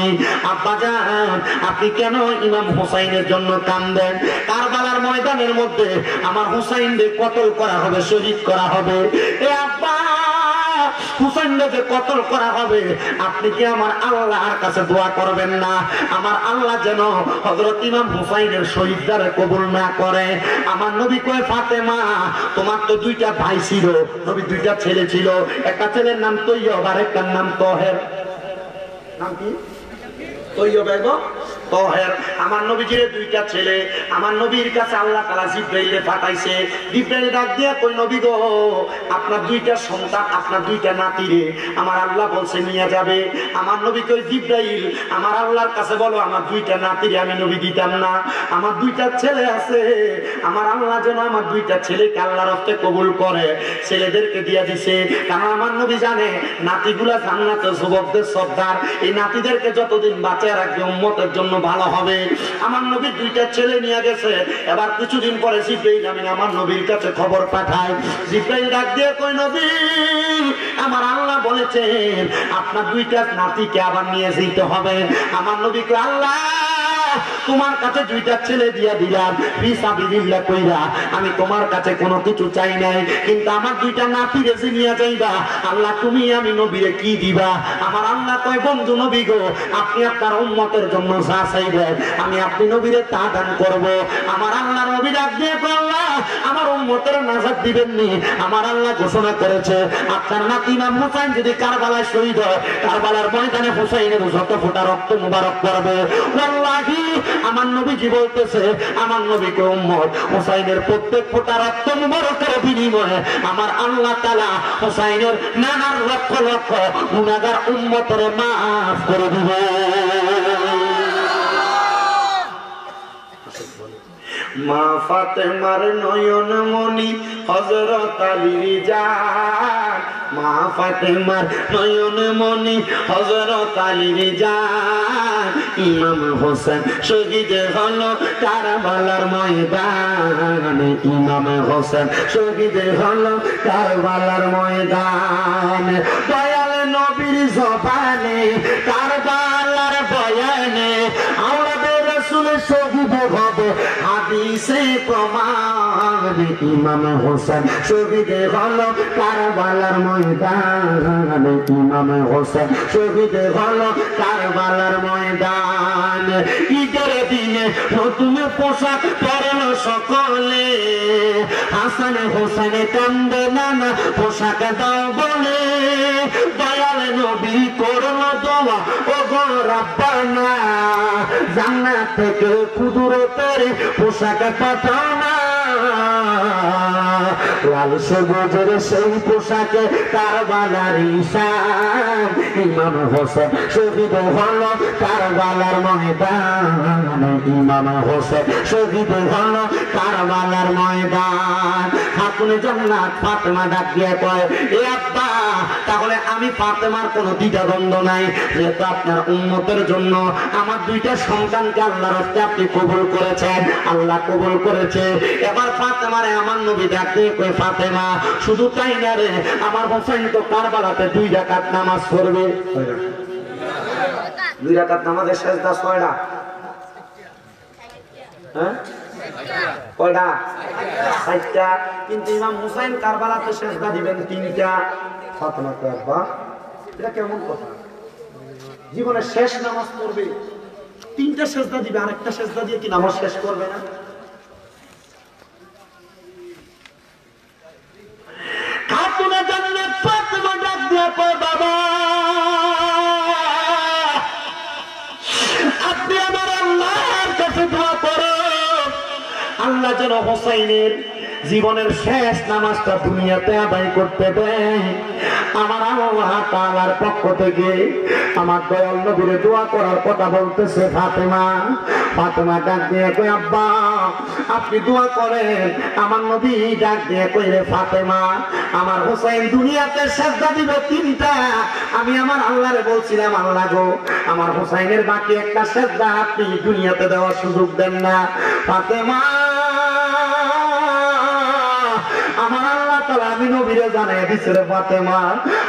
আব্বাজান আপনি কেন ইমাম হুসাইনের জন্য কান্দেন? কারবালার ময়দানের মধ্যে আমার হুসাইনকে কতল করা হবে, শহীদ করা হবে। এ আব্বা, হুসাইনকে যে কতল করা হবে, আপনি কি আমার আল্লাহর কাছে দোয়া করবেন না? আমার আল্লাহ যেন হযরত ইমাম হুসাইনের শহীদদারে কবুল না করে। আমার নবী কয়, ফাতেমা তোমার তো দুইটা ভাই ছিল, নবী দুইটা ছেলে ছিল, একটা ছেলের নাম তৈয়ব আর একটার নাম তহের। নাম কি? তৈয়ব এবং তহের। আমার নবীজির দুইটা ছেলে। আমার নবীর কাছে আল্লাহ তাআলা জিবরাইলে পাঠাইছে। জিবরাইল ডাক দিয়া কই, নবী গো আপনার দুইটা সন্তান, আপনার দুইটা নাতিরে আমার আল্লাহ বলছে নিয়ে যাবে। আমার নবী কই, জিবরাইল আমার আল্লাহর কাছে বলো আমার দুইটা নাতিরে আমি নবী দিতাম না, আমার দুইটা ছেলে আছে, আমার আল্লাহ যেন আমার দুইটা ছেলেকে আল্লাহর রাস্তায় কবুল করে। ছেলেদেরকে দিয়া দিছে, কারণ আমার নবী জানে নাতিগুলা জান্নাতের যুবকদের সর্দার, এই নাতিদেরকে যতদিন বাঁচিয়ে রাখবে উম্মতের জন্য ভালো হবে। আমার নবী দুইটা ছেলে নিয়ে গেছে। এবার কিছুদিন পরে জিবরাইল আমিন আমার নবীর কাছে খবর পাঠায়। জিবরাইল ডাক দিয়ে কই, নবী আমার আল্লাহ বলেছেন আপনার দুইটা নাতিকে আবার নিয়ে যেতে হবে। আমার নবী কই, আল্লাহ তোমার কাছে দুইটা ছেলে দিয়া দিলাম ফিসাবিলিল্লাহ কইরা, আমি তোমার কাছে কোনো কিছু চাই নাই, কিন্তু আমার দুইটা নাতি রেজে নিয়ে যাইবা, আল্লাহ তুমি আমি নবীরে কি দিবা? আমার আল্লাহ কয়, বন্ধু নবী গো আপনি আপনার উম্মতের জন্য যা চাইবেন আমি আপনি নবীরে তা দান করব। আমার আল্লাহ নবী ডাক দিয়ে কয়, আল্লাহ আমার উম্মতের নাজাত দিবেন নি? আমার আল্লাহ ঘোষণা করেছে আপনার নাতি ইমাম হুসাইন যদি কারবালায় শহীদ হয়, কারবালার ময়দানে হুসাইনের যত ফোঁটা রক্ত মুবারক পড়বে, আল্লাহি আমার নবীজি বলতেছে আমার নবীকে উম্মত হুসাইনের প্রত্যেক ফোঁটা রক্ত মুবারকের বিনিময়ে আমার আল্লাহ তাআলা হুসাইনের নানার লক্ষ লক্ষ গুনাহগার উম্মতের মাফ করে দিবে। মা ফাতেমার নয়ন মনি হযরত আলীর জান, মা ফাতেমার নয়ন মনি হযরত আলীর জান, ইমাম হোসেন শহীদ হলো কারবালার ময়দানে, ইমাম হোসেন শহীদ হলো কারবালার ময়দানে। দয়াল নবীর জবানে কারবালার বয়ানে আওলাদের রাসূল শহীদ হবে হাদিসে প্রমাণ, ইমাম হোসেন শহীদ হলো কারবালার ময়দানে, ইমাম হোসেন শহীদ হলো কারবালার ময়দান। ঈদের দিনে নতুন পোশাক পরলো সকলে, হাসান হোসেন কান্দে নানা পোশাক দাও বলে, দয়াল নবী করলো দোয়া ও গো রাব্বানা, জান্নাত থেকে কুদরতের পোশাক পাঠাও না, লাল সবুজের সেই পোশাকে কারবালার ঈশান, ইমাম হোসেন শহীদ হলো কারবালার ময়দানে, ইমাম হোসেন শহীদ হলো কারবালার ময়দান। খাতুনে জান্নাত ফাতেমা ডাক দিয়ে কয়, এ আব্বা তাহলে আমি ফাতেমার কোনো দ্বিধাদ্বন্দ্ব নাই, যেহেতু আপনার উম্মতের জন্য আমার দুইটা সন্তানকে আল্লাহর রাস্তায় আপনি কবুল করেছেন, আল্লাহ কবুল করেছে। এবার ফাতেমারে আমার নবী ডাক দিয়ে কয়, ফাতেমা শুধু তাই না রে, আমার হোসেন তো কারবালাতে 2 রাকাত নামাজ পড়বে। 2 রাকাত নামাজের সেজদা 6টা, হ্যাঁ কয়টা? 4টা। কিন্তু ইমাম হুসাইন কারবালাতে সেজদা দিবেন 3টা। ফাতেমা কয়, আব্বা এটা কেমন কথা? জীবনের শেষ নামাজ পড়বে 3টা সেজদা দিবে, আরেকটা সেজদা দিয়ে কি নামাজ শেষ করবে না? খাতুনে জান্নাত ফাতেমা ডাক দিয়ে কয়, বাবা আপনি আমার আল্লাহর কাছে দোয়া করো, আল্লাহ যেন হোসাইনের জীবনের শেষ নামাজটা দুনিয়াতে আদায় করতে দেয়। আমার আল্লাহ তাআলার পক্ষ থেকে আমার দয়াল নবীরে দোয়া করার কথা বলতেছে ফাতেমা। ফাতেমা ডাক দিয়ে কই, আব্বা আপনি দোয়া করেন। আমার নবী ডাক দিয়ে কই, রে ফাতেমা আমার হোসেন দুনিয়াতে সেজদা দিবে 3টা, আমি আমার আল্লাহরে বলছিলাম, আল্লাহ গো আমার হোসেনের বাকি একটা সেজদা আপনি দুনিয়াতে দেওয়ার সুযোগ দেন না। ফাতেমা আমার আল্লাহ তাআলা আমি নবীরে জানাই দিছে রে ফাতেমা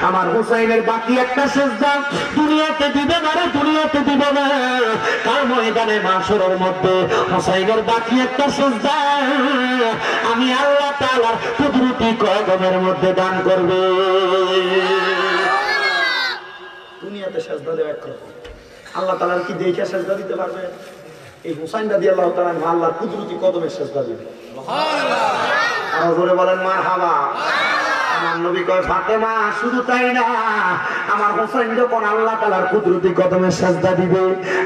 আমার হুসাইনের বাকি একটা সেজদা দুনিয়াতে দিবে না রে, দুনিয়াতে দিবে না, কাল ময়দানে মাশরের মধ্যে হুসাইনের বাকি একটা সেজদা আমি আল্লাহ তাআলার কুদরতি কদমের মধ্যে দান করবে। দুনিয়াতে সেজদা দেওয়া একরকম, আল্লাহ তাআলার কি দেখে সেজদা দিতে পারবে? এই হুসাইন রাদিয়াল্লাহু তাআলা আল্লাহর কুদরতি কদমে সেজদা দিবে। সুবহানাল্লাহ। আর জোরে বলেন মারহাবা। আমার নবী কয় ফাতেমা শুধু তাই না, আমার হুসাইন যখন আল্লাহ তাআলার কুদরতি কদমে সেজদা দিবে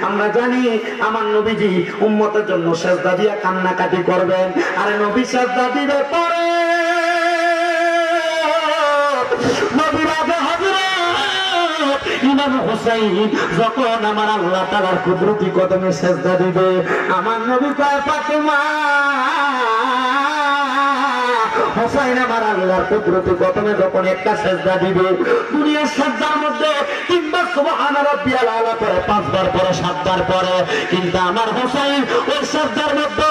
আমরা জানি আমার নবীজি উম্মতের জন্য সেজদা দিয়ে কান্নাকাটি করবেন। আর নবী সেজদা দিবে পরে নবীর আগে হযরত ইমাম হুসাইন যখন আমার আল্লাহ তাআলার কুদরতি কদমে সেজদা দিবে আমার নবী কয় ফাতেমা হুসাইন আমার আল্লাহর কুদরতি কদমে যখন একটা সেজদা দিবে দুনিয়ার সেজদার মধ্যে তিনবার সুবহান রাব্বিয়াল আলা পরে, পাঁচবার পরে, সাতবার পরে, কিন্তু আমার হুসাইন ওই সেজদার মধ্যে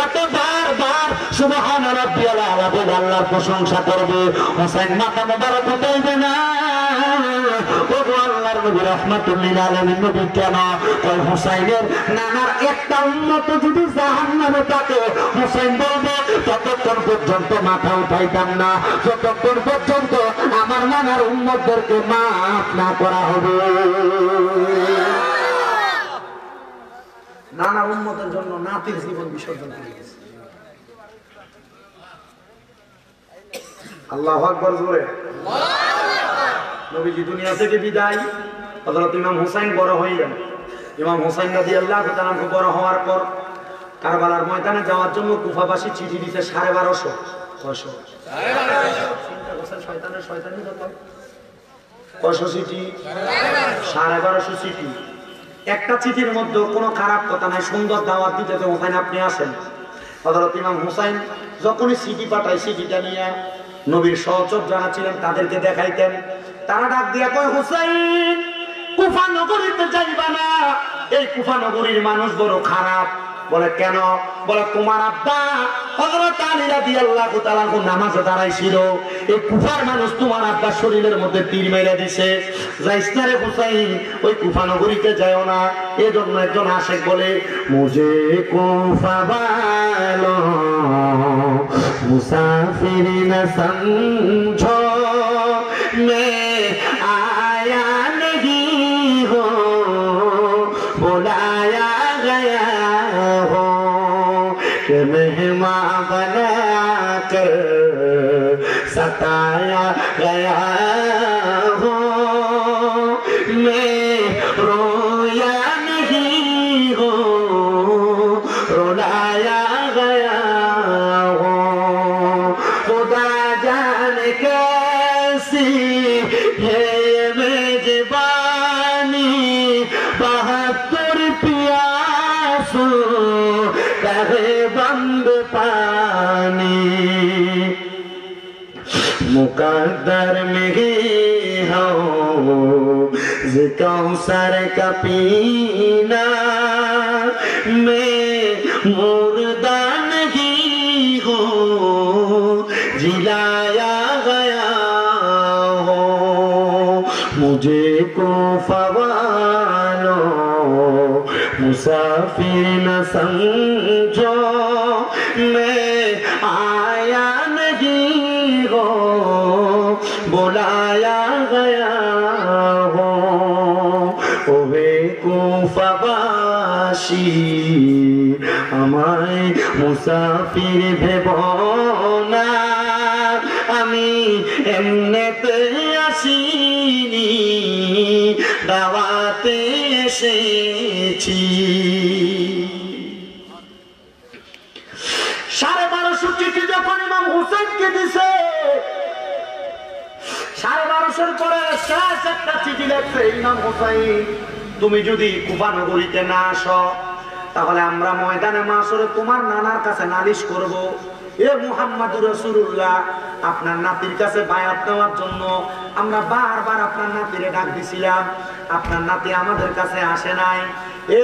এত বারবার সুবহান রাব্বিয়াল আলা বলে আল্লাহর প্রশংসা করবে হুসাইন মাথা মোবারক উঠাইবে না। ওগো আল্লাহর নবী রাহমাতুল লিল আলামিন নবী কেন ওই হুসাইনের নানার একটা উম্মত যদি জাহান্নামে থাকে হুসাইন বলবে ততক্ষণ পর্যন্ত মাথা উঠাইতাম না যতক্ষণ পর্যন্ত আমার নানার উম্মতদেরকে মাফ না করা হবে। নানার উম্মতের জন্য নাতির জীবন বিসর্জন করে গেছে। আল্লাহু আকবার জোরে। নবীজি দুনিয়া থেকে বিদায়, হযরত ইমাম হুসাইন বড় হইলেন। ইমাম হুসাইন রাদিয়াল্লাহু তাআলা বড় হওয়ার পর কারবালার ময়দানে যাওয়ার জন্য কুফাবাসী চিঠি দিতে 1250 শয়তানের শয়তানি যত কয়শো চিঠি 1250 চিঠি। একটা চিঠির মধ্যে কোনো খারাপ কথা নাই, সুন্দর দাওয়াত দিতে যে ওখানে আপনি আসেন। হযরত ইমাম হুসাইন যখনই চিঠি পাঠায় চিঠিটা নিয়ে নবীর সহচর যারা ছিলেন তাদেরকে দেখাইতেন। তারা ডাক দিয়া কয় হুসাইন কুফা নগরীতে যাইবা না, এই কুফা নগরীর মানুষ বড় খারাপ। বলে কেন? বলে তোমার আব্বা হযরত আলী রাদিয়াল্লাহু তাআলা নামাজে দাঁড়াইছিল, এই কুফার মানুষ তোমার আব্বার শরীরের মধ্যে তীর মেরে দিছে। যাইস না রে হুসাইন, ওই কুফা নগরীতে যাও না। এজন্য একজন আশেক বলে মুঝে কুফা বালো মুসাফির না সমঝো মে আয়া নেহি হো বুলায়া গয়া हो कि मेहमान बना कर सताया गया हो मैं रोया नहीं हो रुलाया गया हो खुदा जाने कैसी है मेजबानी 72 प्यासों करे बंद पानी मुकद्दर में ही हो कौसर का पीना मैं मुर्दा नहीं हो जिलाया गया हो मुझे को फवालो मुसाफिर न समझो मैं आया नहीं हो बुलाया गया हो ओवे कुफाबासी আমায় মুসাফির ভেবো না আমি এমনিতে আসিনি দাওয়াতে এসেছি 1250 চিঠি যখন ইমাম হুসাইনকে দিছে 1250 পরে শেষ একটা চিঠি লিখছে ইমাম হুসাইন তুমি যদি কুফা নগরীতে না আসো তাহলে আমরা ময়দানে মাশরে তোমার নানার কাছে নালিশ করব এ মুহাম্মদুর রাসূলুল্লাহ আপনার নাতির কাছে বায়াত নেওয়ার জন্য আমরা বারবার আপনার নাতিরে ডাক দিছিলাম আপনার নাতি আমাদের কাছে আসে নাই এ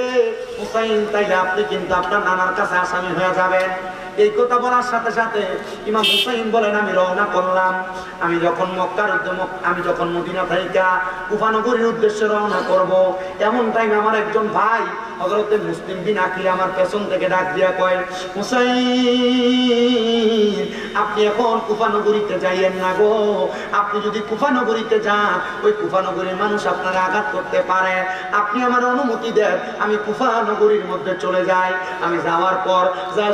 হুসাইন তাইলে আপনি কিন্তু আপনার নানার কাছে আসামি হয়ে যাবেন এই কথা বলার সাথে সাথে ইমাম হুসাইন বলেন আমি রওনা করলাম। আমি যখন আমি যখন মদিনা থেকে কুফা নগরীর উদ্দেশ্যে রওনা করব, এমন টাইম আমার একজন ভাই হযরতে মুসলিম বিন আকিল আমার পেছন থেকে ডাক দিয়া কয়, হুসাইন আপনি এখন কুফা নগরীতে যাইয়েন না গো, আপনি যদি কুফা নগরীতে যান ওই কুফা নগরীর মানুষ আপনারা আঘাত করতে পারে, আপনি আমার অনুমতি দেন আমি কুফা নগরীর মধ্যে চলে যাই। আমি যাওয়ার পর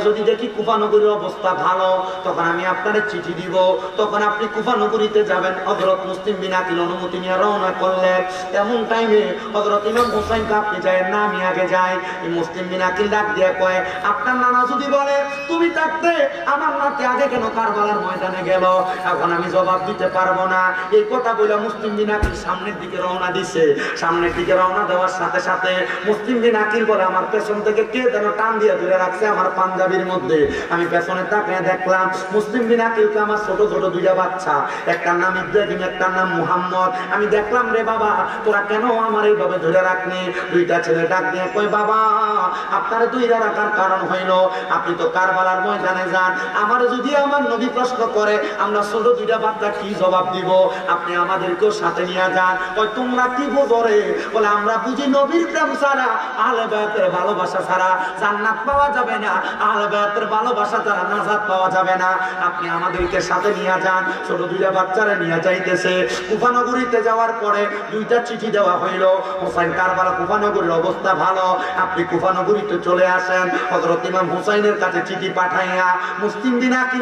যদি দেখি কুফা নগরীর অবস্থা ভালো তখন আমি আপনারে চিঠি দিব, তখন আপনি কুফা নগরীতে যাবেন। হযরত মুসলিম বিন আকিল অনুমতি নিয়ে রওনা করলেন। এমন টাইমে হযরত ইমাম হুসাইন আপনি যায়েন না আমি আগে যাই। মুসলিম বিন আকিল ডাক দিয়ে কয়, আপনার নানা যদি বলে তুমি থাকতে আমার নাতি আগে কেন কারবালার ময়দানে গেল, এখন আমি জবাব দিতে পারবো না। এই কথা বলে মুসলিম বিন আকিল সামনের দিকে রওনা দিছে। সামনের দিকে রওনা দেওয়ার সাথে সাথে মুসলিম বিন আকিল বলে আমার পেছন থেকে কে যেন টান দিয়ে ধরে রাখছে আমার পাঞ্জাবির মধ্যে। আমি পেছনে তাকিয়ে দেখলাম মুসলিম বিন আকিলকে আমার ছোট ছোট দুইটা বাচ্চা, একটার নাম ইব্রাহিম একটার নাম মুহাম্মদ। আমি দেখলাম রে বাবা তোরা কেন আমার এইভাবে ধরে রাখনি? দুইটা ছেলে ডাক দিয়ে কয়, বাবা আপনারা দুইটা রাখার কারণ হইল আপনি তো কারবালার ময়দানে যান, আমার যদি আমার নবী প্রশ্ন করে আমরা ছোট দুইটা বাচ্চা কি জবাব দিব? আপনি আমাদেরকেও সাথে নিয়ে যান। ওই তোমরা কি বোঝো রে? বলে আমরা বুঝি নবীর প্রেম ছাড়া আহলে বায়তের ভালোবাসা ছাড়া জান্নাত পাওয়া যাবে না, আহলে বায়তের ভালোবাসা ছাড়া নাজাত পাওয়া যাবে না, আপনি আমাদেরকে সাথে নিয়ে যান। ছোট দুইটা বাচ্চারা নিয়ে যাইতেছে। কুফা নগরীতে যাওয়ার পরে দুইটা চিঠি দেওয়া হইল, হুসাইন কারবালা কুফা নগরীর অবস্থা ভালো, আপনি কুফা নগরীতে চলে আসেন। হযরত ইমাম হুসাইনের কাছে চিঠি পাঠাইয়া মুসলিম বিন আকিল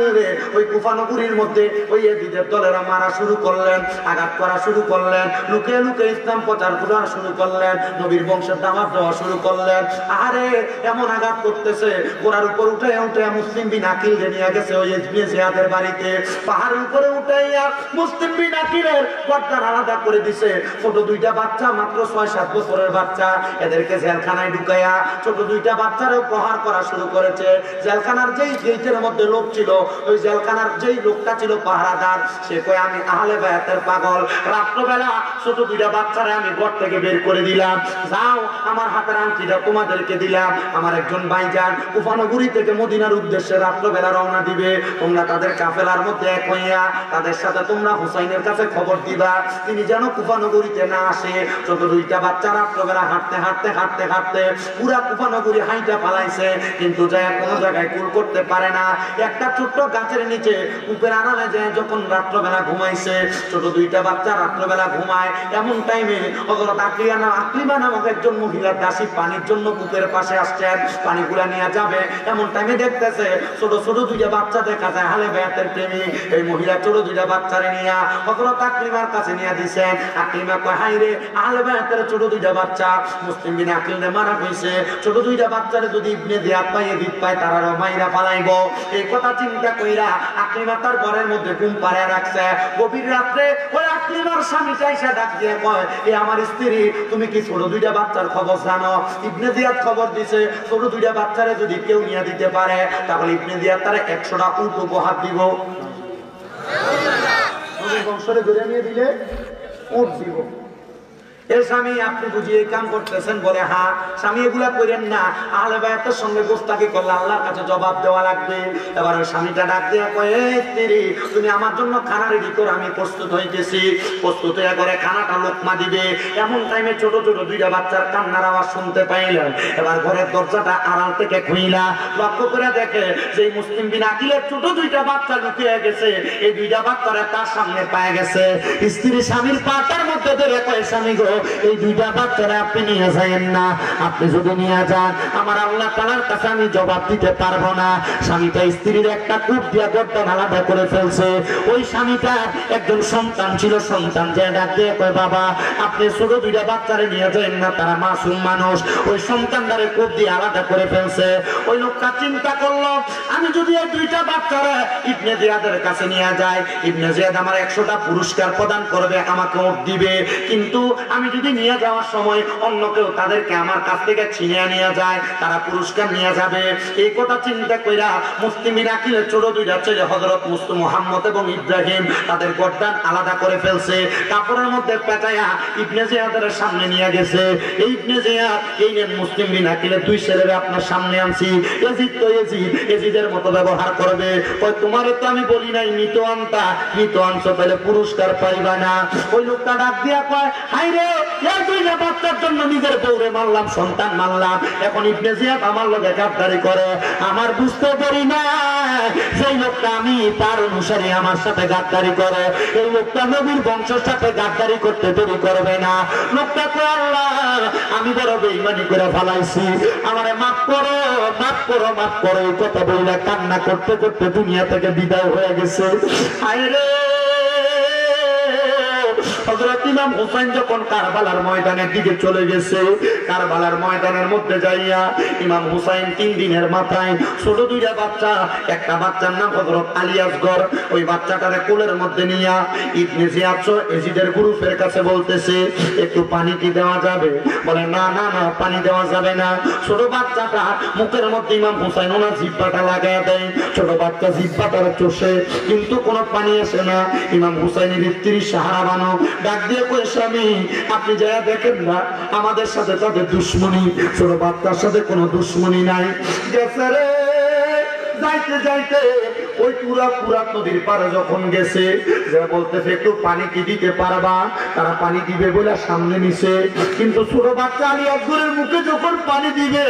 ওই কুফা নগরীর মধ্যে ওই এজিদের দলেরা মারা শুরু করলেন, আঘাত করা শুরু করলেন, লুকে লুকে ইসলাম প্রচার করা শুরু করলেন, নবীর বংশের দাওয়াত দেওয়া শুরু করলেন। আরে এমন আঘাত করতেছে গোড়ার উপর উঠে উঠে মুসলিম বিন আকিল নিয়ে গেছে ওই ইবনে জিয়াদের বাড়িতে। পাহাড়ের উপরে উঠাইয়া মুসলিম বিন আকিলের পর্দার আলাদা করে দিছে। ছোট দুইটা বাচ্চা মাত্র 6-7 বছরের বাচ্চা, এদেরকে জেলখানায় ঢুকাইয়া ছোট দুইটা বাচ্চারও প্রহার করা শুরু করেছে। জেলখানার যেই গেটের মধ্যে লোক ছিল, ওই জেলখানার যেই লোকটা ছিল পাহারাদার, সে কয় আমি আহলে বায়াতের পাগল, রাত্রবেলা ছোট দুইটা বাচ্চারা আমি ঘর থেকে বের করে দিলাম, যাও আমার হাতের আংটিটা তোমাদেরকে দিলাম, আমার একজন ভাইজান কুফা নগরী থেকে মদিনার উদ্দেশ্যে রাত্রবেলা রওনা দিবে, তোমরা তাদের কাফেলার মধ্যে এক হইয়া তাদের সাথে তোমরা হুসাইনের কাছে খবর দিবা তিনি যেন কুফা নগরীতে না আসে। ছোট দুইটা বাচ্চা রাত্রবেলা হাঁটতে হাঁটতে হাঁটতে হাঁটতে পুরা কুফা নগরী হাইটা পালাইছে, কিন্তু যায় কোনো জায়গায় কুল করতে পারে না। একটা ছোট্ট গাছের নিচে উপের আড়ালে যায় যখন রাত্রবেলা ঘুমাইছে, ছোট দুইটা বাচ্চা রাত্রবেলা ঘুমায়। এমন টাইমে হযরত আকলিমা নামক একজন মহিলার দাসী পানির জন্য কূপের পাশে আসছেন, পানিগুলা নিয়ে যাবে। এমন টাইমে দেখতেছে ছোট ছোট দুইটা বাচ্চা দেখা যায় আহলে বায়াতের প্রেমী। এই মহিলা ছোট দুইটা বাচ্চারে নিয়ে হযরত আকলিমার কাছে নিয়ে দিছেন। আকলিমা কয়, হাই রে আহলে বায়াতের ছোট দুইটা বাচ্চা মুসলিম বিন আকিলরে মারা হইছে, ছোট দুইটা বাচ্চারে যদি ইবনে জিয়াদ পায় এদিক পায় তারারও মাইরা পালাইব। এই কথা চিন্তা কইরা আকলিমা তার ঘরের মধ্যে ঘুম পাড়ায় রাখছে। গভীর রাত্রে ওই আকলিমার স্বামীটা এসে ডাক দিয়ে কয়, এ আমার স্ত্রী তুমি কি ছোট দুইটা বাচ্চার খবর জানো? ইবনে জিয়াদ খবর দিছে ছোট দুইটা বাচ্চারে যদি কেউ নিয়ে দিতে পারে তাহলে ইবনে জিয়াদ তারা 100টা উট উপহার দিব। বংশরে ধরে নিয়ে দিলে উট দিব। এর স্বামী আপনি বুঝিয়ে কাম করতেছেন? বলে হ্যাঁ। স্বামী এগুলা করেন না, আহলে বায়াতের সঙ্গে গোস্তাকি করলে আল্লাহর কাছে জবাব দেওয়া লাগবে। এবার ওই স্বামীটা ডাক দিয়ে কয়, স্ত্রী তুমি আমার জন্য খানা রেডি করো, আমি প্রস্তুত হইতেছি। প্রস্তুত হয়ে করে খানাটা লোকমা দিবে। এমন টাইমে ছোট ছোট দুইটা বাচ্চার কান্নার আওয়াজ শুনতে পাইলেন। এবার ঘরের দরজাটা আড়াল থেকে খুইলা লক্ষ্য করে দেখে যে মুসলিম বিন আকিলের ছোট দুইটা বাচ্চা লুকিয়ে গেছে। এই দুইটা বাচ্চারা তার সামনে পায়ে গেছে। স্ত্রী স্বামীর পাটার মধ্যে ধরে কয়, স্বামী গো এই দুইটা বাচ্চারা আপনি নিয়ে যাবেন না, আপনি যদি নিয়ে যান আমার আল্লাহ তাআলার কাছে আমি জবাব দিতে পারবো না। স্বামীটা স্ত্রীর একটা কূপ দিয়া গর্দান আলাদা করে ফেলছে। ওই স্বামীটার একজন সন্তান ছিল, সন্তান যে ডাক দিয়ে কয়, বাবা আপনি ছোট দুইটা বাচ্চারে নিয়ে যাবেন না, তারা মাসুম মানুষ। ওই সন্তানটারে কূপ দিয়ে আলাদা করে ফেলছে। ওই লোকটা চিন্তা করলো, আমি যদি এই দুইটা বাচ্চারা ইবনে জিয়াদের কাছে নিয়ে যাই, ইবনে জিয়াদ আমার 100টা পুরস্কার প্রদান করবে, আমাকে উট দিবে, কিন্তু আমি যদি নিয়ে যাওয়ার সময় অন্য কেউ তাদেরকে আমার কাছ থেকে ছিনিয়ে নিয়ে যায়, তারা পুরস্কার নিয়ে যাবে। এই কথা চিন্তা কইরা মুসলিম বিন আকিলের ছোট দুইটা ছেলে হযরত মুহাম্মদ এবং ইব্রাহিম তাদের গর্দান আলাদা করে ফেলছে, কাপড়ের মধ্যে পেঁচায়া ইবনে জিয়াদের সামনে নিয়ে গেছে। এই ইবনে জিয়াদ এই নেন মুসলিম বিন আকিলের দুই ছেলেরে আপনার সামনে আনছি, এজিদ তো এজিদের মতো ব্যবহার করবে। ওই তোমারে তো আমি বলি নাই মৃত আনতা, মৃত আনছো তাহলে পুরস্কার পাইবা না। ওই লোকটা ডাক দিয়া কয়, হাই রে, এই দুইটা বাচ্চার জন্য নিজের বউরে মারলাম, সন্তান মারলাম, এখন ইবনে জিয়াদ আমার লগে গাদ্দারি করে। আমার বুঝতে পারি না সেই লোকটা আমি তার অনুসারে আমার সাথে গাদ্দারি করে, এই লোকটা নবীর বংশের সাথে গাদ্দারি করতে দেরি করবে না। লোকটা কয়, আল্লাহ আমি বড় বেঈমানি করে ফেলাইছি, আমারে মাফ করো, মাফ করো, মাফ করো। এই কথা বইলা কান্না করতে করতে দুনিয়া থেকে বিদায় হয়ে গেছে। হায় রে, হযরত ইমাম হুসাইন যখন কারবালার ময়দানের দিকে চলে গেছে, কারবালার ময়দানের মধ্যে যাইয়া ইমাম হুসাইন 3 দিনের মাথায় ছোট দুইটা বাচ্চা, একটা বাচ্চার নাম হযরত আলী আসগর, ওই বাচ্চাটারে কোলের মধ্যে নিয়া ইবনে জিয়াদ এজিদের গ্রুপের কাছে বলতেছে, একটু পানি কি দেওয়া যাবে? বলে না না না, পানি দেওয়া যাবে না। ছোট বাচ্চাটা মুখের মধ্যে ইমাম হুসাইন ওনার জিহ্বাটা লাগায় দেয়, ছোট বাচ্চা জিহ্বাটার চষে, কিন্তু কোনো পানি আসে না। ইমাম হুসাইনের স্ত্রী সাহারা বানো ডাক দিয়ে কই, স্বামী আপনি যা দেখেন না আমাদের সাথে তাদের দুশ্মনী, ছোট বাচ্চার সাথে কোনো দুশ্মনী নাই। গেছে রে, যাইতে যাইতে ওই পুরা নদীর পারে যখন গেছে, যে বলতেছে একটু পানি কি দিতে পারবা? তারা পানি দিবে বলে সামনে নিছে, কিন্তু ছোট বাচ্চা আলী আসগরের মুখে যখন পানি দিবে,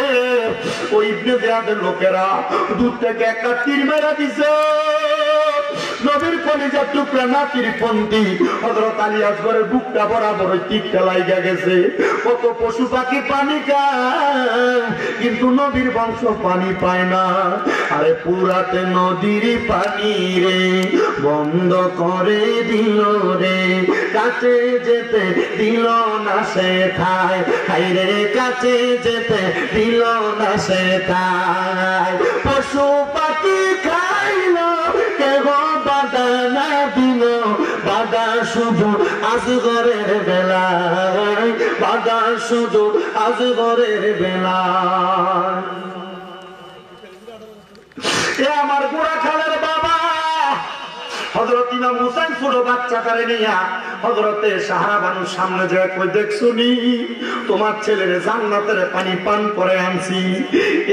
ওই ইবনে জিয়াদের লোকেরা দূর থেকে একটা তীর মেরে দিছে। নবীর কলিজার টুকরা নাতির পন্থী হযরত আলী আসগরের বুকটা বরাবর তীরটা লাগা গেছে। কত পশু পাখি পানি খায়, কিন্তু নবীর বংশ পানি পায় না। আরে পুরাতে নদীর পানি রে বন্ধ করে দিল রে, কাছে যেতে দিল না সে খায়, হাই রে কাছে যেতে দিল না সে খায়। পশু পাখি খাইল কেহ বাধা না দিল, বাধা শুধু আসগরের বেলায়, বাধা শুধু আসগরের বেলায়। এ আমার গোড়া খালের বাবা হযরত ইমাম হুসাইন ছোট বাচ্চাটারে নিয়া হযরতে সাহারা বানুর সামনে যায়, কই দেখছুনি তোমার ছেলের জান্নাতের পানি পান করে আনছি।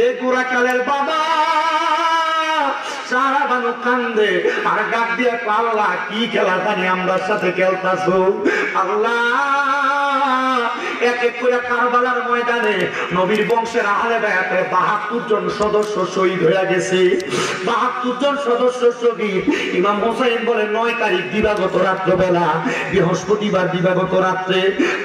এ গোড়া খালের বাবা সাহারা বানু কান্দে আর ডাক দিয়ে, আল্লাহ কি খেলা জানি আমরা সাথে খেলতাছো? আল্লাহ এক এক করে কারবালার ময়দানে নবীর বংশের আহলে বায়াতের 72 জন সদস্য শহীদ হয়ে গেছে। 72 জন সদস্য শহীদ। ইমাম হুসাইন বলে 9 তারিখ দিবাগত রাত্রবেলা, বৃহস্পতিবার দিবাগত রাত্রে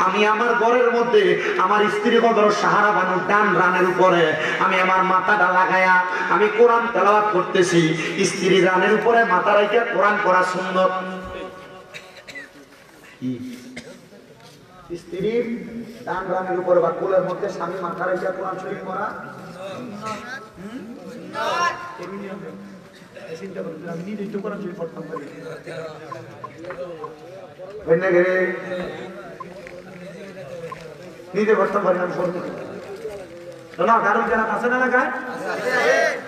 আমি আমার ঘরের মধ্যে আমার স্ত্রী হযরত সাহারা বানুর ডান রানের উপরে আমি আমার মাথাটা লাগায়া আমি কোরআন তেলাওয়াত করতেছি। স্ত্রী রানের উপরে মাথা রাখা কোরআন পড়া সুন্নত। স্ত্রীর ডান রানের উপরে বা কোলের মধ্যে স্বামী মাথা রেখে কোরআন শরীফ পড়া চিন্তা করতে আমি নিজে তো কোরআন শরীফ পড়তাম পারি নিজে পড়তাম পারি আমি পড়বো না। দারুণ কেনা আছে না এলাকায়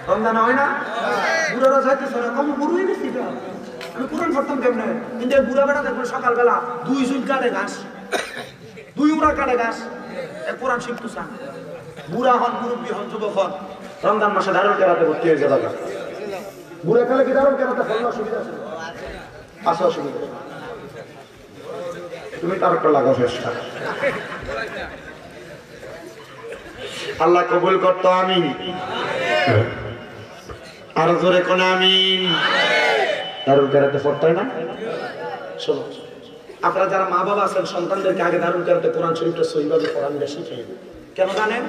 রমজান হয় না? বুড়োরা চাইতেছে না, কম বুড়ো হয়ে গেছি আমি কোরআন পড়তাম কেমনে? কিন্তু বুড়া বেড়া দেখবেন সকালবেলা 2 চুল কাটে ঘাস, 2 উড়া কাটে ঘাস, কোরআন শিখতে চান। বুড়া হন, মুরব্বী হন, যুবক হন, রমজান মাসে দারুণ কেরাতে ভর্তি হয়ে যাবে। বুড়া খেলে কি দারুণ কেরাতে ফলে অসুবিধা আছে? আছে অসুবিধা, তুমি তার একটা লাগাও চেষ্টা। আল্লাহ কবুল করতো, আমিন। আরো জোরে কোন আমিন। দারুণ কেরাতে পড়তে হয় না? শোনো, আপনারা যারা মা বাবা আছেন সন্তানদেরকে আগে দারুণ কেরাতে কোরআন শরীফটা সহিভাবে কোরআন বেশি শিখিয়ে দেন। কেন জানেন?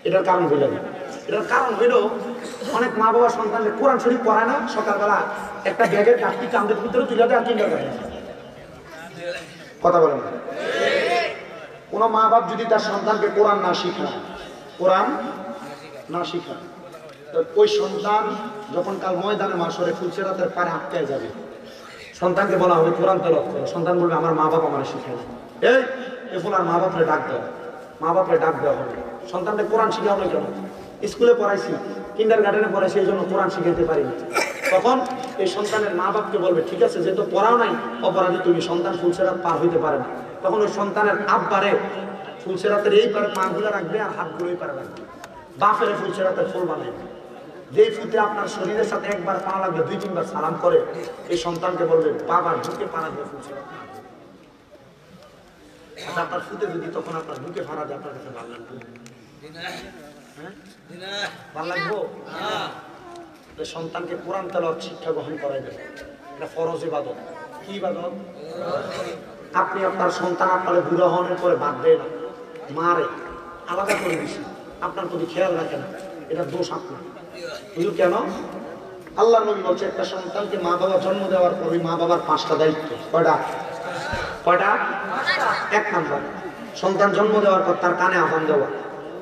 এটার কারণ হইল না, এটার কারণ হইল অনেক মা বাবা সন্তানদের কোরআন শরীফ পড়ায় না, সকালবেলা একটা ব্যাগের কাঠটি কান্দের ভিতরে তুলে দেয় আর কিনতে পারে। কথা বলেন, কোন মা বাপ যদি তার সন্তানকে কোরআন না শিখায়, কোরআন না শিখায়, ওই সন্তান যখন কাল ময়দানে মাসরে ফুলসেরাতের পারে আটকায় যাবে, সন্তানকে বলা হবে কোরআন তেলাওয়াত করো, সন্তান বলবে আমার মা বাবা আমার শিখায়। এ ফোলার মা বাপরে ডাক দেওয়া, মা বাপরে ডাক দেওয়া হবে। সন্তানকে কোরআন শিখাবো না কেন? স্কুলে পড়াইছি, কিন্ডার গার্ডেনে পড়াইছি, এই জন্য কোরআন শিখাইতে পারিনি। তখন এই সন্তানের মা বাপকে বলবে, ঠিক আছে যেহেতু পড়াও নাই, অপরাধী তুমি, সন্তান ফুলসেরাত পার হইতে পারে না। তখন ওই সন্তানের আব্বারে ফুলসেরাতের এই পারে পাগুলো রাখবে আর হাতগুলো এই পারে রাখবে, বাপের ফুলসেরাতের ফুল বানাইবে। যেই ফুটে আপনার শরীরের সাথে একবার পা লাগবে, 2-3 বার সালাম করে এই সন্তানকে বলবে বাবার বুকে পা লাগবে ফুলসেরাত। আচ্ছা আপনার ফুটে যদি তখন আপনার বুকে ফাড়া দেয়, আপনার কাছে ভালো লাগবে? ভালো লাগবো? সন্তানকে কোরআন তেলাওয়াত শিক্ষা গ্রহণ করাই দেবে, এটা ফরজ ইবাদত। কি ইবাদত? আপনি আপনার সন্তান আপনার বুড়া হওয়ার পরে বাদ দেয় না, মারে, আলাদা করে দিছি, আপনার প্রতি খেয়াল রাখে না, এটা দোষ আপনার। বুঝুন কেন? আল্লাহর নবী বলছে একটা সন্তানকে মা বাবা জন্ম দেওয়ার পর ওই মা বাবার 5টা দায়িত্ব। কয়টা? 1 নাম্বার, সন্তান জন্ম দেওয়ার পর তার কানে আহ্বান দেওয়া,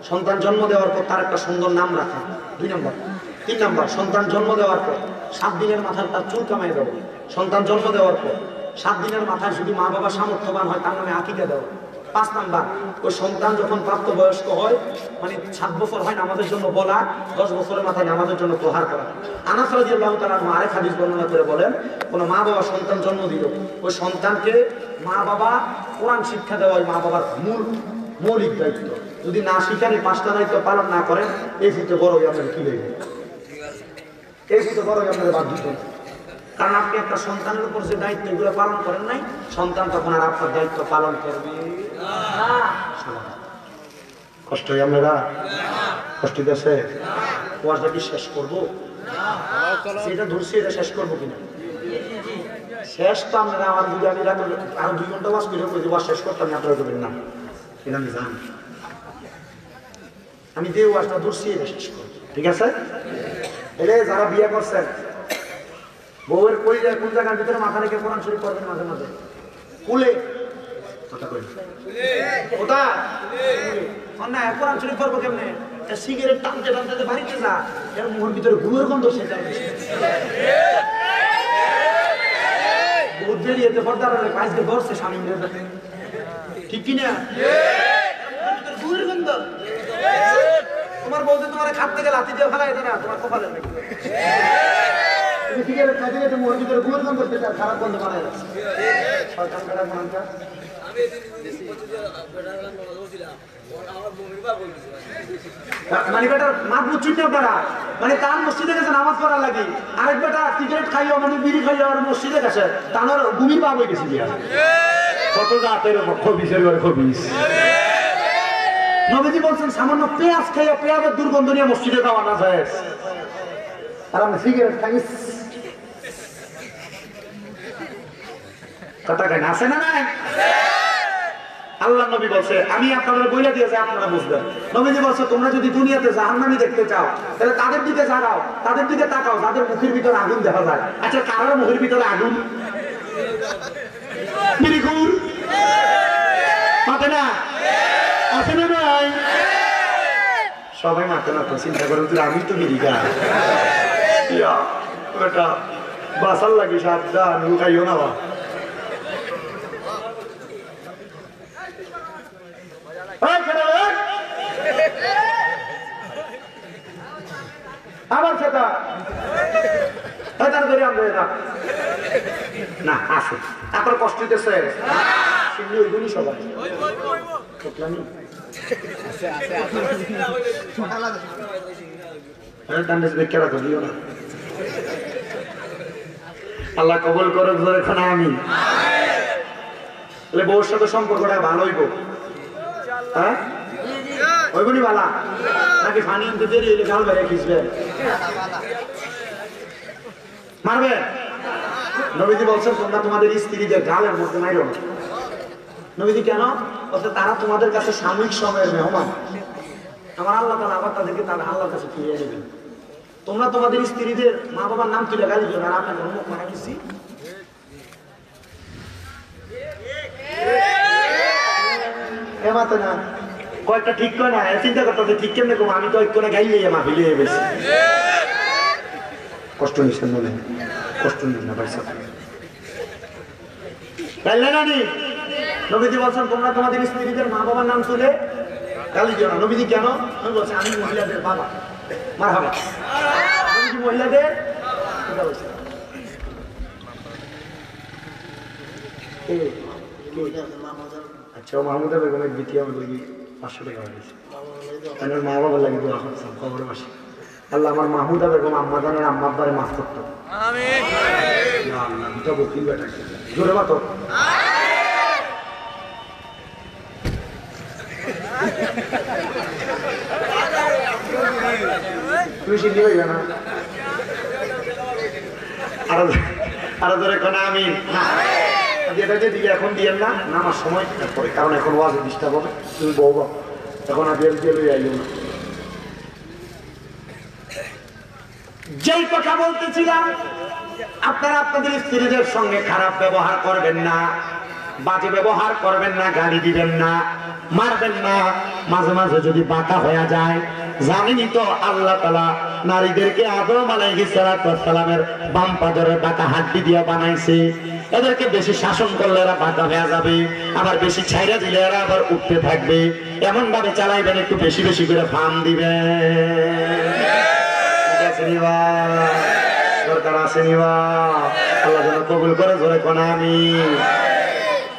সন্তান জন্ম দেওয়ার পর তার একটা সুন্দর নাম রাখা। 2 নাম্বার। 3 নাম্বার, সন্তান জন্ম দেওয়ার পর 7 দিনের মাথায় তার চুল কামাই দেওয়া। সন্তান জন্ম দেওয়ার পর 7 দিনের মাথায় যদি মা বাবা সামর্থ্যবান হয় তার নামে আকিকা দেওয়া। 5 নাম্বার, ওই সন্তান যখন প্রাপ্তবয়স্ক হয়, মানে 7 বছর হয়, নামাজের জন্য বলা, 10 বছরের মাথায় নামাজের জন্য প্রহার করা। আনাস রাদিয়াল্লাহু তাআলা আরেক হাদিস বর্ণনা করে বলেন, কোন মা বাবা সন্তান জন্ম দিল, ওই সন্তানকে মা বাবা কোরআন শিক্ষা দেওয়া ওই মা বাবার মৌলিক দায়িত্ব। যদি না শিখার 5টা দায়িত্ব পালন না করেন, এই ফুটে বড়ই আপনার কি লাগবে, এই ফুটে বড়ই আপনার বাধ্য। কারণ আপনি একটা সন্তানের উপর যে দায়িত্ব এগুলো পালন করেন নাই, সন্তান তখন আর আপনার দায়িত্ব পালন করবে না। কষ্ট হয় আপনারা? কষ্ট দিয়েছে? ওয়াজটা কি শেষ করবো? সেটা ধরছি, এটা শেষ করবো কিনা? শেষ তো আপনারা আমার যদি আমি আরো 2 ঘন্টা ওয়াজ করে যদি ওয়াজ শেষ করতাম আপনারা করবেন না, এটা আমি জানি। আমি যে ওয়াজটা ধরছি এটা শেষ করবো, ঠিক আছে? এলে যারা বিয়ে করছেন, বউয়ের কই যায় কোন জায়গার ভিতরে মাথা রেখে কোরআন শরীফ পড়বেন মাঝে মাঝে, কুলে কথা কই ওটা না, কোরআন শরীফ পড়বো কেমনে? সিগারেট টানতে টানতে বাড়িতে যা, এর মুখের ভিতরে ঘুমের গন্ধ সেটা বহুত বেরিয়ে পর্দার আজকে ধরছে স্বামী, ঠিক কিনা? ঘুমের গন্ধ তোমার বলতে তোমার খাটতে গেলে হাতি দিয়ে ফেলা, এটা না তোমার কপালে সিগারেট খাইতে গেছে মুখের ভিতরে ঘুমের গন্ধ, সেটা খারাপ গন্ধ বানায় যাচ্ছে। মানে বেটার মাত বুঝছেন না আপনারা, মানে তার মসজিদে গেছে নামাজ পড়ার লাগে, আরেক বেটা সিগারেট খাইও মানে বিড়ি খাইও আর মসজিদে গেছে, তার ঘুমির পাপ হয়ে গেছে। কত জাতের খবিসের ঘরে খবিস। নবীজি বলছেন সামান্য পেঁয়াজ খাইও পেঁয়াজের দুর্গন্ধ নিয়ে মসজিদে যাওয়া না যায়, আর আমি সিগারেট খাইস কথা কেন আছে না? নাই আল্লাহ নবী বলছে, আমি আপনাদের বইলা দিয়েছি আপনারা বুঝবেন। নবীজি বলছে তোমরা যদি দুনিয়াতে জাহান্নামী দেখতে চাও তাহলে তাদের দিকে যাও, তাদের দিকে তাকাও যাদের মুখের ভিতরে আগুন দেখা যায়। আচ্ছা কারোর মুখের ভিতরে আগুন মাথে না আছে না? নাই সবাই মাথে না, তো চিন্তা করেন তুই আমি তো বিরিগা বেটা বাসার লাগে সাবধান লুকাইও না। আবার সেটা না আছে আপনার কষ্ট দিতেছে সবাই আল্লাহ কবল করে এখন আমি বউর সাথে সম্পর্কটা ভালো হইব, হ্যাঁ ওই বলি বালা নাকি ফানি আনতে দেরি হইলে গাল বাইরে খিসবে মারবে? নবীজি বলছেন তোমরা তোমাদের স্ত্রীদের গালের মধ্যে মাইরো না। নবীজি কেন বলছে? তারা তোমাদের কাছে সাময়িক সময়ের মেহমান, আমার আল্লাহ তাআলা আবার তাদেরকে তার আল্লাহর কাছে ফিরিয়ে দেবেন। তোমরা তোমাদের স্ত্রীদের মা বাবার নাম তুলে গালি দিও না, আর আপনার মুখ মারা গেছি এমাতে না কয়েকটা ঠিক করে না, চিন্তা করতে ঠিক কেমনে কম, আমি তো এক করে গাইলে মা ফিলে বেশি কষ্ট নিচ্ছেন মনে, কষ্ট নিন না ভাই সাহেব। নবীজি বলছেন তোমরা তোমাদের স্ত্রীদের মা বাবার নাম শুনে গালি দিও না। নবীজি কেন? আমি বলছি আমি মহিলাদের বাবা। মারহাবা। নবীজি মহিলাদের এটা বলছে। আচ্ছা মাহমুদা বেগমের দ্বিতীয় আমার লাগি 500 টাকা হয়েছে। আমার মা বাবার লাগি দোয়া করছেন খবরের মাসে। আল্লাহ আমার মাহমুদা বেগম আম্মা জানের আম্মা আব্বারে মাফ করতো। আমিন। ইয়া আল্লাহ দুটো বকিল বেটা জোরে বাতো। তুমি শিখলি হইবে না আরো ধরে কোন আমি যেটাকে দিলে এখন দিয়েন না নামার সময় পরে, কারণ এখন ওয়াজ ডিস্টার্ব হবে। তুমি বউ এখন আর দিয়ে লই আইও না। যেই কথা বলতেছিলাম, আপনারা আপনাদের স্ত্রীদের সঙ্গে খারাপ ব্যবহার করবেন না, বাজে ব্যবহার করবেন না, গালি দিবেন না, মারবেন না। মাঝে মাঝে যদি বাঁকা হয়ে যায়, জানেনই তো আল্লাহ তাআলা নারীদেরকে আদম আলাইহিস সালামের বাম পাজরের বাঁকা হাড্ডি দিয়ে বানাইছে। এদেরকে বেশি শাসন করলে এরা বাঁকা হয়ে যাবে, আবার বেশি ছাইরা দিলে এরা আবার উঠতে থাকবে। এমন ভাবে চালাইবেন, একটু বেশি বেশি করে ফার্ম দিবেন। দরকার আছে নিবা, আল্লাহ যেন কবুল করে ধরে কোন আমি।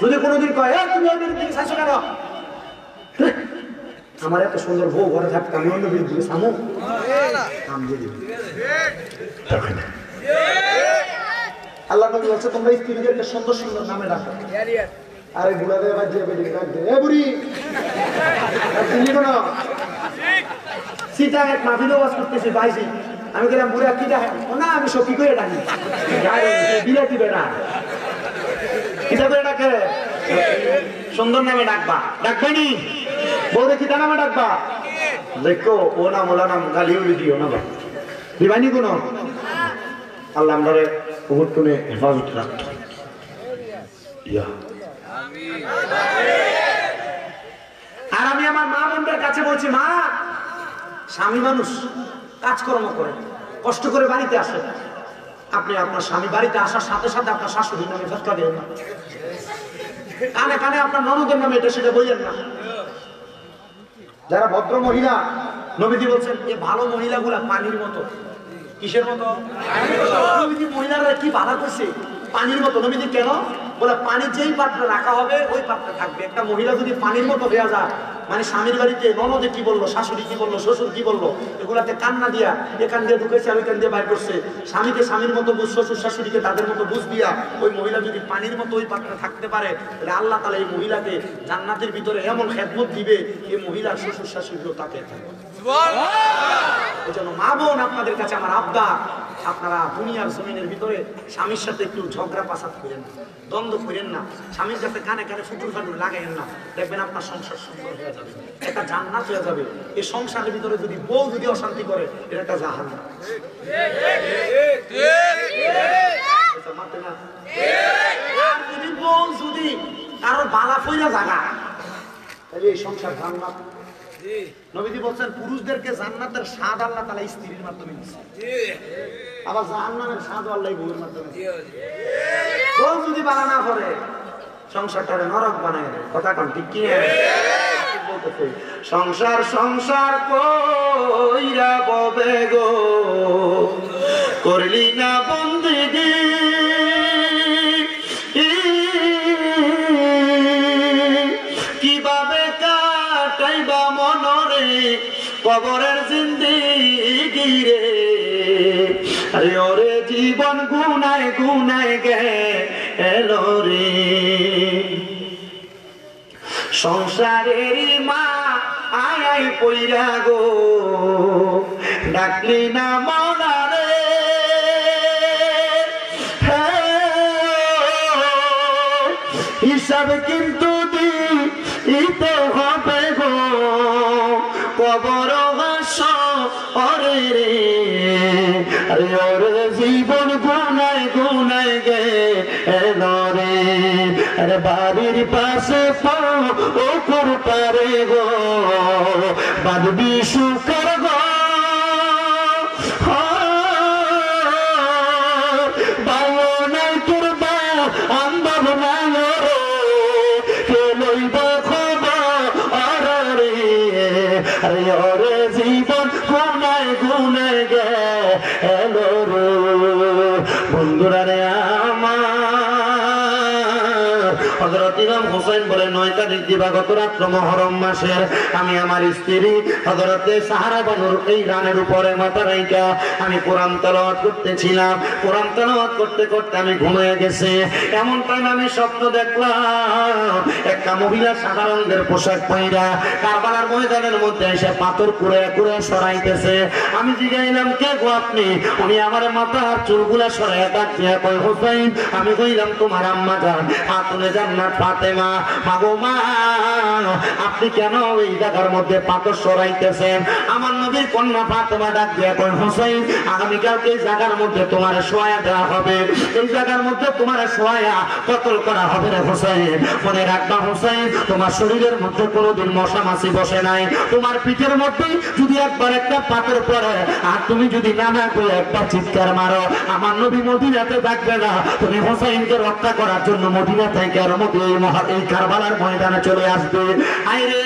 যদি কোনোদিন কয় তুমি ওই বিরুদ্ধে শাসন করো, আমার এত সুন্দর বউ ঘরে থাকতে আমি অন্য বিরুদ্ধে সামু নাম দিয়ে দিবি। আল্লাহ নবী বলছে তোমরা স্ত্রীদেরকে সুন্দর সুন্দর নামে ডাকো। আরে বুড়া দেয় বাদ দিয়ে বেডিং ডাক দে, এ বুড়ি চিনি কোন সিটা এক মাহফিলে ওয়াজ করতেছি ভাইজি। আমি গেলাম বুড়া কি ডাকে না, আমি সখী করে ডাকি বিলাতি বেড়া কিটা করে ডাকে সুন্দর নামে ডাকবা। ডাকবে নি বউরে কিটা নামে ডাকবা? দেখো ও নাম ওলা নাম গালি উলি দিও না দিবানি কোন। আল্লাহ আমরা মুহূর্তনে হেফাজত রাখতো। আর আমি আমার মা বোনদের কাছে বলছি, মা স্বামী মানুষ কাজকর্ম করে কষ্ট করে বাড়িতে আসে, আপনি আপনার স্বামী বাড়িতে আসার সাথে সাথে আপনার শাশুড়ির নামে ফটকা দেন না, কানে কানে আপনার ননদের নামে এটা সেটা বললেন না। যারা ভদ্র মহিলা, নবীজি বলছেন যে ভালো মহিলাগুলা পানির মতো। কিসের মতো? নবীজি মহিলারা কি বাধা করছে পানির মতো। নবীজি কেন বলে পানি যেই পাত্রে রাখা হবে ওই পাত্রে থাকবে। একটা মহিলা যদি পানির মতো হয়ে যায়, মানে স্বামীর বাড়িতে ননদে কি বললো, শাশুড়ি কি বললো, শ্বশুর কি বললো, এগুলাতে কান্না দিয়া এখান দিয়ে ঢুকেছে আর ওইখান দিয়ে বাইর করছে। স্বামীকে স্বামীর মতো বুঝ, শ্বশুর শাশুড়িকে তাদের মতো বুঝ দিয়া ওই মহিলা যদি পানির মতো ওই পাত্রে থাকতে পারে, তাহলে আল্লাহ তাআলা এই মহিলাকে জান্নাতের ভিতরে এমন খেদমত দিবে, এই মহিলার শ্বশুর শাশুড়িও তাকে থাকবে। এই জন্য মা বোন আপনাদের কাছে আমার আবদার, আপনারা দুনিয়ার জমিনের ভিতরে স্বামীর সাথে একটু ঝগড়া পাসাদ করেন না, দ্বন্দ্ব করেন না, স্বামীর কাছে কানে কানে ফুটুর ফাটুর লাগাইন না। দেখবেন আপনার সংসার সুন্দর হয়ে যাবে, একটা জান্নাত হয়ে যাবে। এই সংসারের ভিতরে যদি বউ যদি অশান্তি করে, এটা একটা জাহান্নাম। আর যদি বউ যদি কারো বালা ফইরা জাগা, তাহলে এই সংসার জান্নাত। নবীজি বলছেন পুরুষদেরকে জান্নাতের স্বাদ আল্লাহ তাআলা স্ত্রীর মাধ্যমে দিয়েছে, আবার জাহান্নামের স্বাদ আল্লাহ বউয়ের মাধ্যমে। বউ যদি বালা না করে সংসারটারে নরক বানায় দেয়। কথা কোন ঠিক কি? সংসার সংসার কইরা ববে গো, করলি না বন্দেগি, কিভাবে কাটাইবা মনরে কবরের জিন্দেগি রে। আরে ওরে জীবন গুনায় গুনায় গেল রে, সংসারের মা আয় আয় পইরা গো, ডাকলি না মনা রে। হিসাব কিন্তু দিতে হবে গো, কবর হাসরে রে। আরে ওরে জীবন গুনায় গুনায় গেল রে। আরে বাড়ির পাশে পুকুর পারে গো, বাঁধবি শুকর গো, বাবা নাই তোর বা আম্বাব নাই রে। গেল রে বন্ধুরা রে আমার হযরত ইমাম হোসেন বলে 9 তারিখ দিবাগত রাত্র মুহররম মাসের আমি আমার স্ত্রী হযরতে সাহারা বানুর এই রানের উপরে মাথা রাইখা আমি কোরআন তেলাওয়াত করতেছিলাম কোরআন তেলাওয়াত করতে করতে আমি ঘুমিয়ে গেছি এমন টাইম আমি স্বপ্ন দেখলাম একটা মহিলা সাদা রঙের পোশাক পরা কারবালার ময়দানের মধ্যে এসে পাথর কুড়ে কুড়ে সরাইতেছে আমি জিজ্ঞাসলাম কে গো আপনি উনি আমার মাথার চুলগুলা সরাইয়া ডাক দিয়া কয় হোসেন আমি কইলাম তোমার আম্মা জান খাতুনে জান্নাত ফাতেমা মাগো মা আপনি কেন এই জায়গার মধ্যে পাথর সরাইতেছেন আমার নবীর কন্যা ফাতেমা ডাক দিয়া কয় হোসেন আগামী কালকে এই জায়গার মধ্যে তোমার শোয়া দেওয়া হবে এই জায়গার মধ্যে তোমার শোয়া কতল করা হবে রে হোসেন মনে রাখবা হোসেন তোমার শরীরের মধ্যে কোনোদিন মশা মাছি বসে নাই তোমার পিঠের মধ্যে যদি একবার একটা পাথর পড়ে আর তুমি যদি নানা করে একবার চিৎকার মারো আমার নবী মদিনাতে থাকবে না তুমি হোসেনকে রক্ষা করার জন্য মদিনা থেকে আর এই কারবালার ময়দানে চলে আসবে আইরে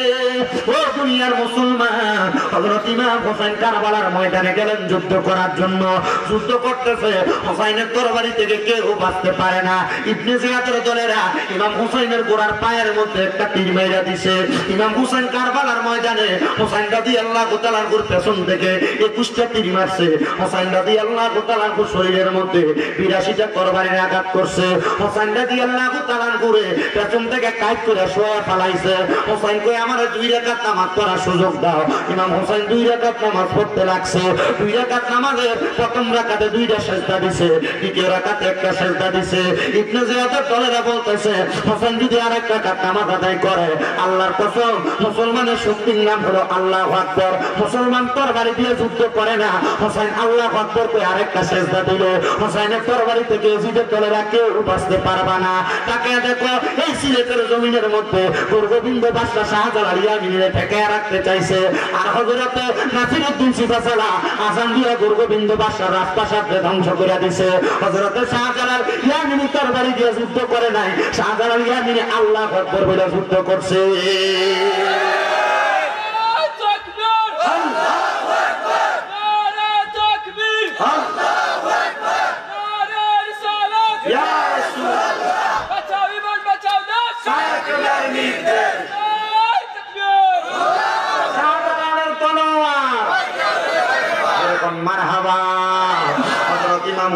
ও দুনিয়ার মুসলমান হযরত ইমাম হোসেন কারবালার ময়দানে গেলেন যুদ্ধ করার জন্য যুদ্ধ করতেছে হোসেনের তরবারি থেকে কেউ বাঁচতে পারে না ইবনে জিয়াদের দলেরা ইমাম হোসেনের গোড়ার পায়ের মধ্যে একটা তীর মেরে দিছে ইমাম হোসেন কারবালার ময়দানে হোসেন রাদিয়াল্লাহু তাআলার পেছন থেকে 21টা তীর মারছে হোসেন রাদিয়াল্লাহু তাআলার শরীরের মধ্যে 82টা তরবারির আঘাত করছে হোসেন রাদিয়াল্লাহু তাআলার ঘুরে পেছন থেকে কাট করে শোয়া ফালাইছে হোসেন কই আমারে 2 রাকাত নামাজ পড়ার সুযোগ দাও ইমাম হোসেন 2 রাকাত নামাজ পড়তে লাগছে 2 রাকাত নামাজের প্রথম রাকাতে 2টা সিজদা দিছে দ্বিতীয় রাকাতে একটা সিজদা দিছে ইবনে জিয়াদের দলেরা বলতেছে হোসেন যদি আরেকটা রাকাত নামাজ আদায় করে আল্লাহর কসম মুসলমানের শক্তির নাম হলো আল্লাহু আকবার মুসলমান তরবারি দিয়ে যুদ্ধ করে না হোসেন আল্লাহু আকবার কই আরেকটা সিজদা দিল হোসেনের তরবারি থেকে ইজিদের দলেরা কেউ বাঁচতে পারবে না তাকে দেখো এই সিলেটের জমিনের মধ্যে গোবিন্দ বাদশা শাহজালাল ইয়ামিনে ঠেকায় রাখতে চাইছে আর হযরত নাসিরউদ্দিন সিফাসালা আসাম দিয়ে গোবিন্দ বাদশা রাজপ্রাসাদকে ধ্বংস করে দিয়েছে হযরত শাহজালাল ইয়ামিনী তরবারি দিয়ে যুদ্ধ করে নাই শাহজালাল ইয়ামিনী আল্লাহু আকবার বলে যুদ্ধ করছে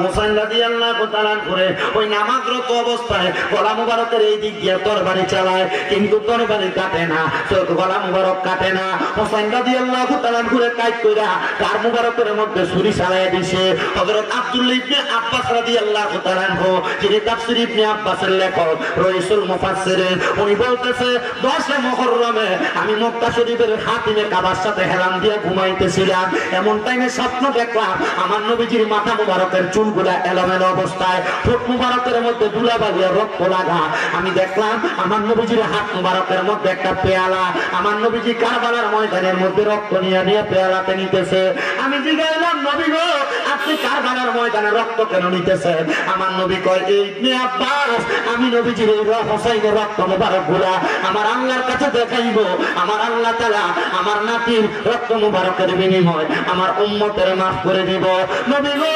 হোসেন রাদিয়াল্লাহু তাআলা করে ওই নামাজরত অবস্থায় গলা মুবারকের এই দিক দিয়ে তরবারি চালায় কিন্তু তরবারি কাটে না চোখ গলা মুবারক কাটে না হোসেন রাদিয়াল্লাহু তাআলা করে কাট কইরা তার মুবারকের মধ্যে ছুরি চালায় দিয়েছে হযরত আব্দুল্লাহ ইবনে আব্বাস রাদিয়াল্লাহু তাআলা যিনি তাফসীর ইবনে আব্বাসের লেখক রাইসুল মুফাসসিরিন উনি বলতেছে 10 মুহররমে আমি মক্কা শরীফের হাতিমে কাবার সাথে হেলান দিয়ে ঘুমাইতেছিলাম এমন টাইমে স্বপ্ন দেখলাম আমার নবীজির মাথা মুবারকের চুলগুলা এলোমেলো অবস্থায় ঠোঁট মুবারকের মধ্যে ধুলাবালি রক্ত লাগা আমি দেখলাম আমার নবীজির হাত মুবারকের মধ্যে একটা পেয়ালা আমার নবীজি কারবালার ময়দানের মধ্যে রক্ত নিয়ে নিয়ে পেয়ালাতে নিতেছে আমি জিজ্ঞাসলাম নবী গো আপনি কারবালার ময়দানে রক্ত কেন নিতেছেন আমার নবী কয় এই ইবনে আব্বাস আমি নবীজির এই হোসাইনের রক্ত মুবারকগুলা আমার আল্লাহর কাছে দেখাইবো আমার আল্লাহ তাআলা আমার নাতির রক্ত মুবারকের বিনিময় আমার উম্মতের মাফ করে দিব নবী গো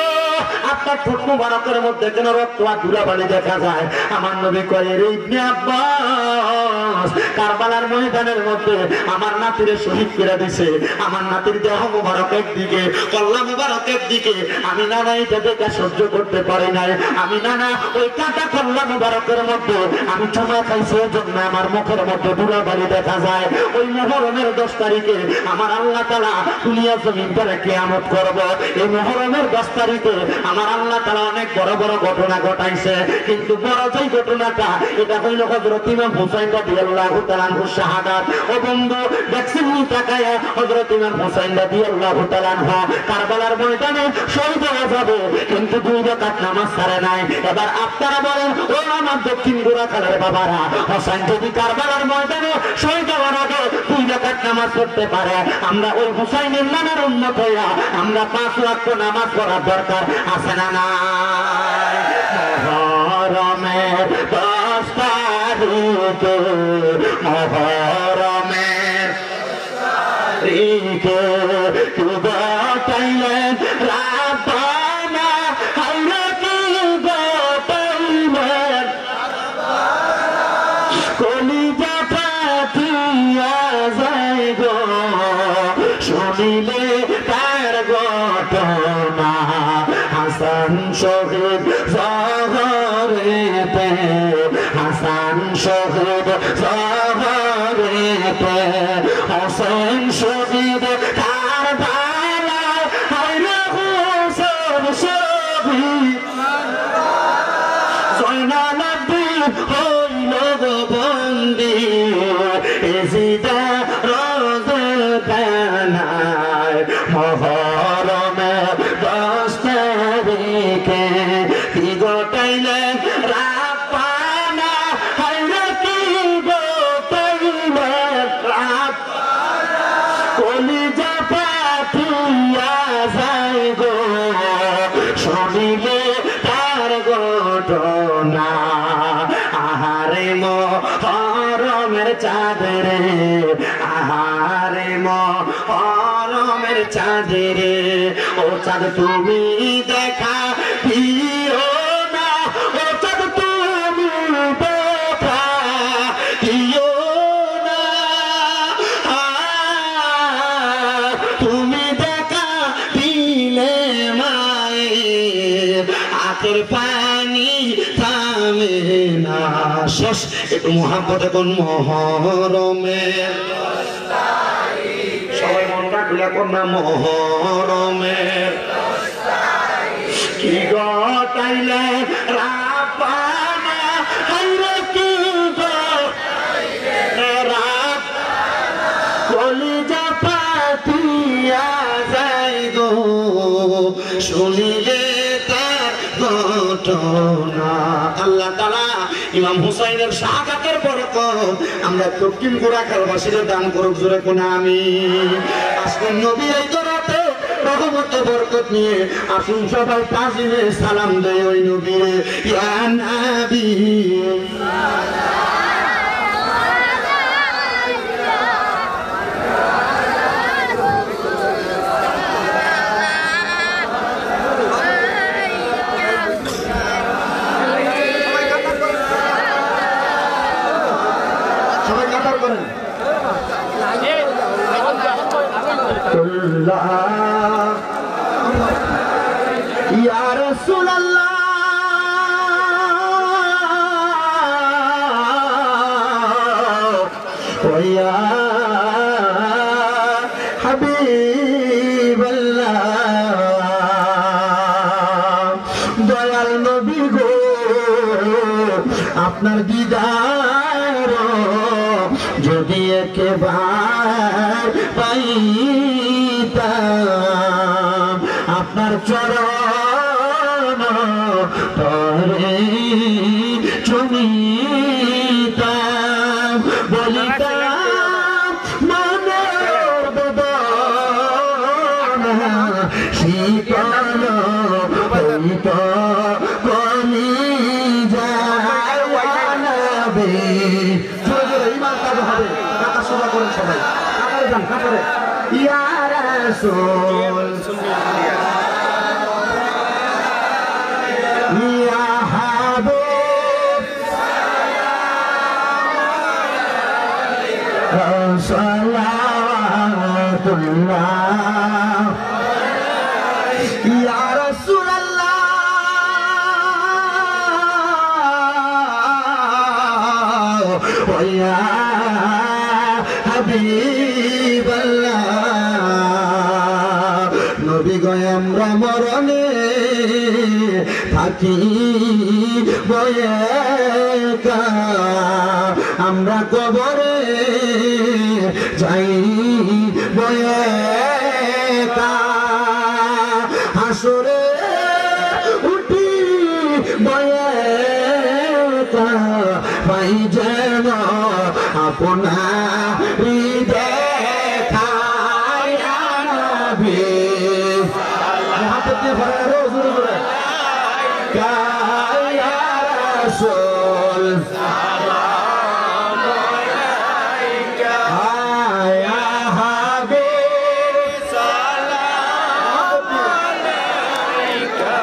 আপনার ঠোঁট মুবারকের মধ্যে কেন রক্ত আর ধুলাবালি দেখা যায় আমার নবী কয় রে ইবনে আব্বাস কারবালার ময়দানের মধ্যে আমার নাতিরে শহীদ করে দিয়েছে আমার নাতির দেহ মুবারক একদিকে কল্লা মুবারক একদিকে আমি নানা এটা দেখে সহ্য করতে পারি নাই আমি নানা ওই কাটা কল্লা মুবারকের মধ্যে আমি চমা খাইছি ওই জন্য আমার মুখের মধ্যে ধুলাবালি দেখা যায় ওই মুহররমের 10 তারিখে আমার আল্লাহ তাআলা দুনিয়া জমিন করে কিয়ামত করব এই মুহররমের 10 তারিখে আমার আল্লাহ তাআলা অনেক বড় বড় ঘটনা ঘটাইছে কিন্তু বড় যেই ঘটনাটা এটা হইল হযরত ইমাম হুসাইন রাদিয়াল্লাহু তাআলা আনহু শাহাদাত ও বন্ধু দেখছেন নি তাকায়া হযরত ইমাম হুসাইন রাদিয়াল্লাহু তাআলা আনহু কারবালার ময়দানে শহীদ হয়ে যাবে কিন্তু 2 রাকাত নামাজ ছাড়ে নাই এবার আপনারা বলেন ও আমার দক্ষিণ গোরাখালের বাবারা হুসাইন যদি কারবালার ময়দানে শহীদ হওয়ার আগে 2 রাকাত নামাজ পড়তে পারে আমরা ওই হুসাইনের নামের উম্মত হইয়া আমরা 5 ওয়াক্ত নামাজ পড়ার দরকার আছে না নাই মুহররমের 10 তারিখে মুহররমের 10 তারিখে কি ঘটাইলেন না হাসান শহীদ জহরেতে হাসান শহীদ জহরেতে হোসেন শহীদ কারবালা হায়রে হোসেন শহীদ জয়নাল আব্দিন হইল বন্দি এজিদা রোজে বানায় মহরমে 10 তারিখে কি গোটাইলেন রাব্বানা হায়রে কি গোটাইলেন রাব্বানা কলিজা পাতিয়া যায় গো শুনিলে তার ঘটনা আহারে মহরমের চাঁদরে আহারে মহরমের চাঁদরে ও চাঁদ তুমি দেখা দিও না ও চাঁদ তুমি দেখা দিও না তুমি দেখা দিলে মায়ের আখের পানি থামে না শেষ একটু মোহাম্মতে কোন মহরমের সবাই মনটা খুলে কোন না মহরমের কি গটাইলে রাব্বানা হায়রে কি গটাইলে রাব্বানা কলিজা পাতিয়া যায় গো শুনিলে তার ঘটনা আল্লাহ তাআলা ইমাম হুসাইনের শাহাদাতের বরকত আমরা দক্ষিণ গোরাখালবাসীদের দান করুক জোরে কোন আমিন আজকে নবী এই রাতে রহমত বরকত নিয়ে আসুন সবাই তাজিমে সালাম দেয় ওই নবীরে ইয়া নবী या रसूल अल्लाह या हबीब अल्लाह दयाल नबी गो আপনার দিদার যদি একবার পাইতাম আপনার চরণ তরে চুমিতাম বলিতাম মনে বেদনা শীতল হইত কলিজা সবাই কাতারে যান কাতারে ইয়া রাসূল ইয়া হাবিব সালাতুল্লাহ ইয়া রাসূলুল্লাহ ওয়া ইয়া হাবিব আল্লাহ নবী গো আমরা মরণে থাকি বয়ে আমরা কবরে যাই বয়ে হাসরে উঠি বয়ে পাই যেন আপনার দেখায় নবী হাতে দিয়ে ভরা রোজ রোজ ইয়া রাসূল সালাম আলাইকা ইয়া হাবিব সালাম আলাইকা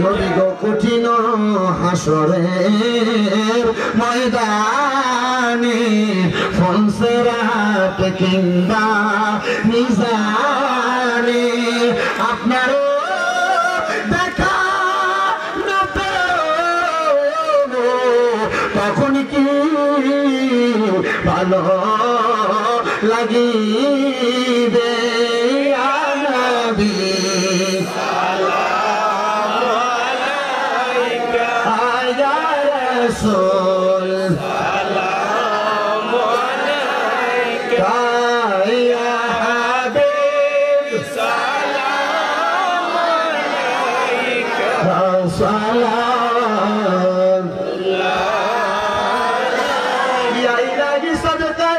নবী গো কঠিন হাসরের ময়দানে ফনসেরার হাতে কিংবা মিজানে আপনারও দেখা না পেলে তখন কি ভালো লাগিবে নবী সালাম আলাইকা ইয়া রাসূল সালাম আলাইকা ইয়া হাবিব সালাম আলাইকা সালাম ইয়া ইলাহি সাদকা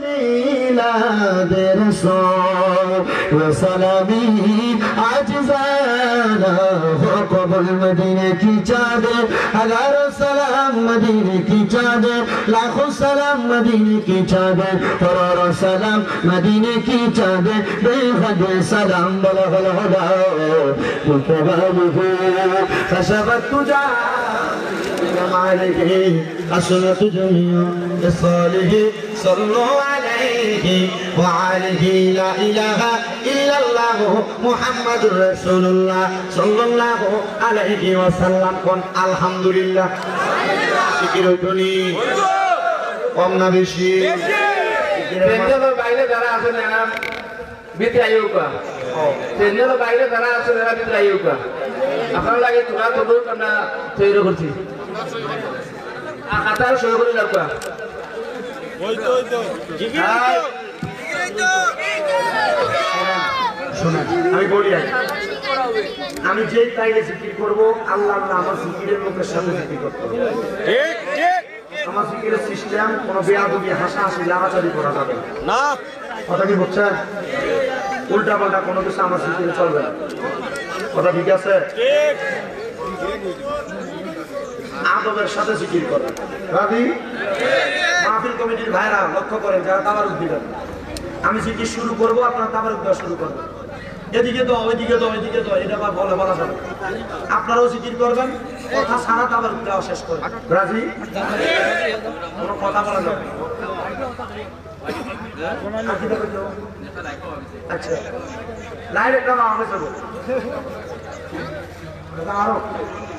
মিলাদ রাসূল ওয়া সালামি আজজানা কবুল মদিনে কি চাঁদে হাজারো সালাম মদিনে কি চাঁদে লাখো সালাম মদিনে কি চাঁদে করোড়ো সালাম মদিনে কি চাঁদে বেহদ সালাম বলা হল হদা মুতবালিহি কশবত তুজা মালিহি আসনাত জমিয়া সালিহি صلوا عليه وعليه لا إله إلا الله محمد رسول الله صلى الله عليه وسلم قل الحمد لله شكر توني قمنا بشي তেনজেলো বাইরে যারা আছেন এরা ভিতরে আইউকা তেনজেলো বাইরে যারা আছেন এরা ভিতরে আইউকা আপনারা লাগে তোরা তো আমরা তৈরি করছি আকাতার শুরু করে লাগবা আমি বলি আমি যেই তাইলে জিকির করবো আল্লাহ আমার জিকিরের লোকের সাথে জিকির করতে হবে আমার জিকিরের সিস্টেম কোনো বেয়াদবি হাসাহাসি লাগাচারি করা যাবে না কথা কি বুঝছেন উল্টা পাল্টা কোনো কিছু আমার জিকিরে চলবে না কথা ঠিক আছে আদবের সাথে জিকির করে রাজি মাহফিল কমিটির ভাইরা লক্ষ্য করেন যারা তাবারুক দিবেন আমি জিকির শুরু করবো আপনারা তাবারুক দেওয়া শুরু করবেন এদিকে তো ওইদিকে তো ওইদিকে তো এটা আবার বলা যাবে আপনারাও জিকির করবেন কথা সারা তাবারুক দেওয়া শেষ করবেন রাজি কোনো কথা বলা যাবে আচ্ছা লাইভ একটা আমি যাবো আরো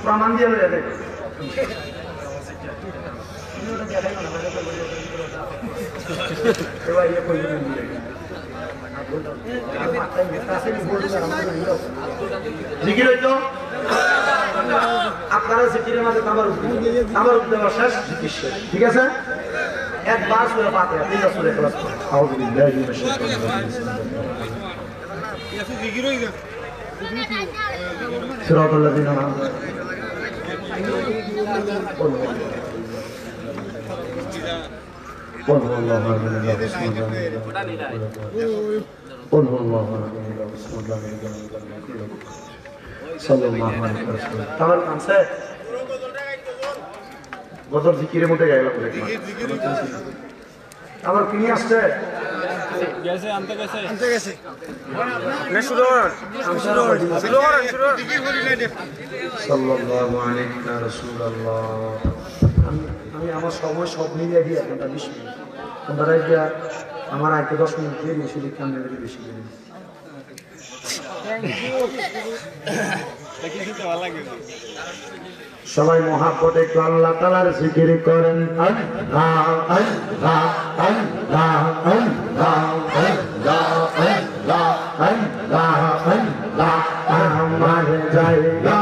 প্রমাণ দিয়ে দেবে আপনারা জিকিরের মাঝে আমার দেওয়া শেষ জিকির শেষ ঠিক আছে একবার সুরে ফাতিহা তিনটা সুরে ক্লাস আউযু বিল্লাহি মিনাশ শাইতানির রাজিম সিরাতাল লাযিনা قل هو الله احد الله بسم الله قل هو الله احد الله بسم الله صلى الله عليه وسلم তাহলে আছে বদর জিকিরের মধ্যে গায়লা করে আমার কি নিয়ে আসছে গেছে আনতে গেছে না শুরু জিকির করি না সাল্লাল্লাহু আলাইহি রাসূলুল্লাহ আমি আমার সময় সব মিলিয়ে দিই আপনারা 20 মিনিট আপনারা এটা আমার আগে 10 মিনিট দিয়ে বেশি লিখতে আমি বেশি দিই সবাই মহাব্বতে একটু আল্লাহ তাআলার জিকির করেন আল্লাহ আল্লাহ আল্লাহ আল্লাহ আল্লাহ আল্লাহ আল্লাহ আল্লাহ আমার জায়গা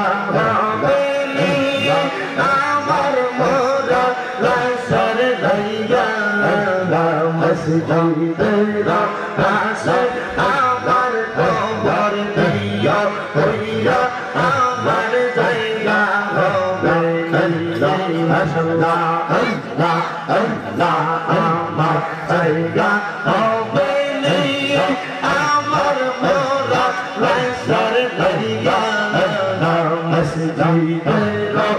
মসজিদেরা আসে আমার খবর দিয়া হইয়া আমার জায়গা হবে আল্লাহ আল্লাহ আল্লাহ আমার জায়গা হবে আমার মোরা লাইসার দিয়া মসজিদেরা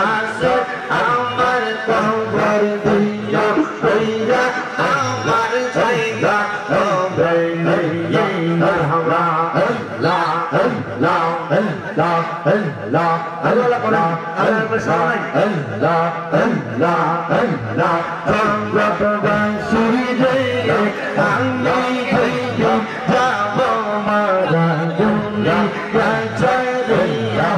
আসে আমার খবর দিয়া হইয়া আমার জায়গা হবে মারহাবা আল্লাহ আল্লাহ আল্লাহ আল্লাহ আল্লাহ কোরআন আল্লাহ সবাই আল্লাহ আল্লাহ আল্লাহ রব্বানা সুরিয়া আমি হইয়া যাব মারা দুনিয়া ছাড়িয়া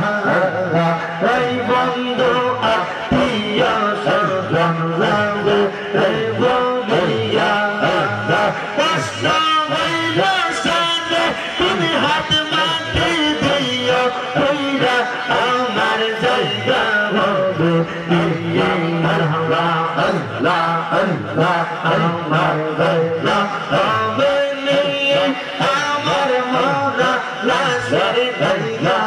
এই বন্ধু আত্মীয় স্বজন যাবে এই বলিয়া কষ্ট হইলে সাথে তুমি হাত মাটি দিও হইরা আমার জায়গা হবে দিয়ে মারহাবা আল্লাহ আল্লাহ আমার জায়গা হবে নিয়ে আমার মরা লাশের জায়গা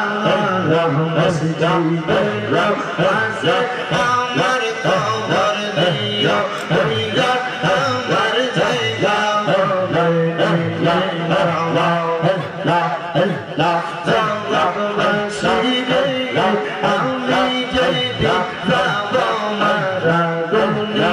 মসজিদের পাশে আমার কবর দিও হইরা আমার জায়গা হবে মারহাবা আল্লাহ আল্লাহ জাওয়াব মসজিদে আমি যেতে যাব মারা দুনিয়া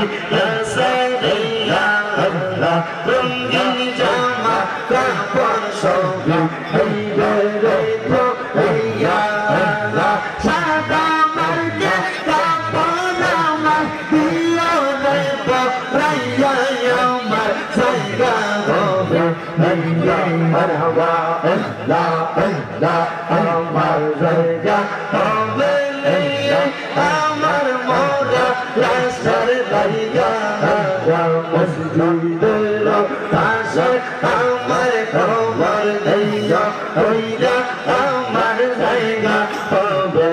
ছাড়িয়া আল্লাহ রঙিন জামা কাপড় সবই হইবে রেখো হইয়া আল্লাহ সাদা মার্কে কাপড় আমার দিও রে বরাইয়া আমার জায়গা হবে হইয়া মারহাবা আল্লাহ আল্লাহ আমার জায়গা হবে আমার মোরা লাশের জায়গা মসজিদের পাশে আমার কবর দিও হইয়া আমার জায়গা হবে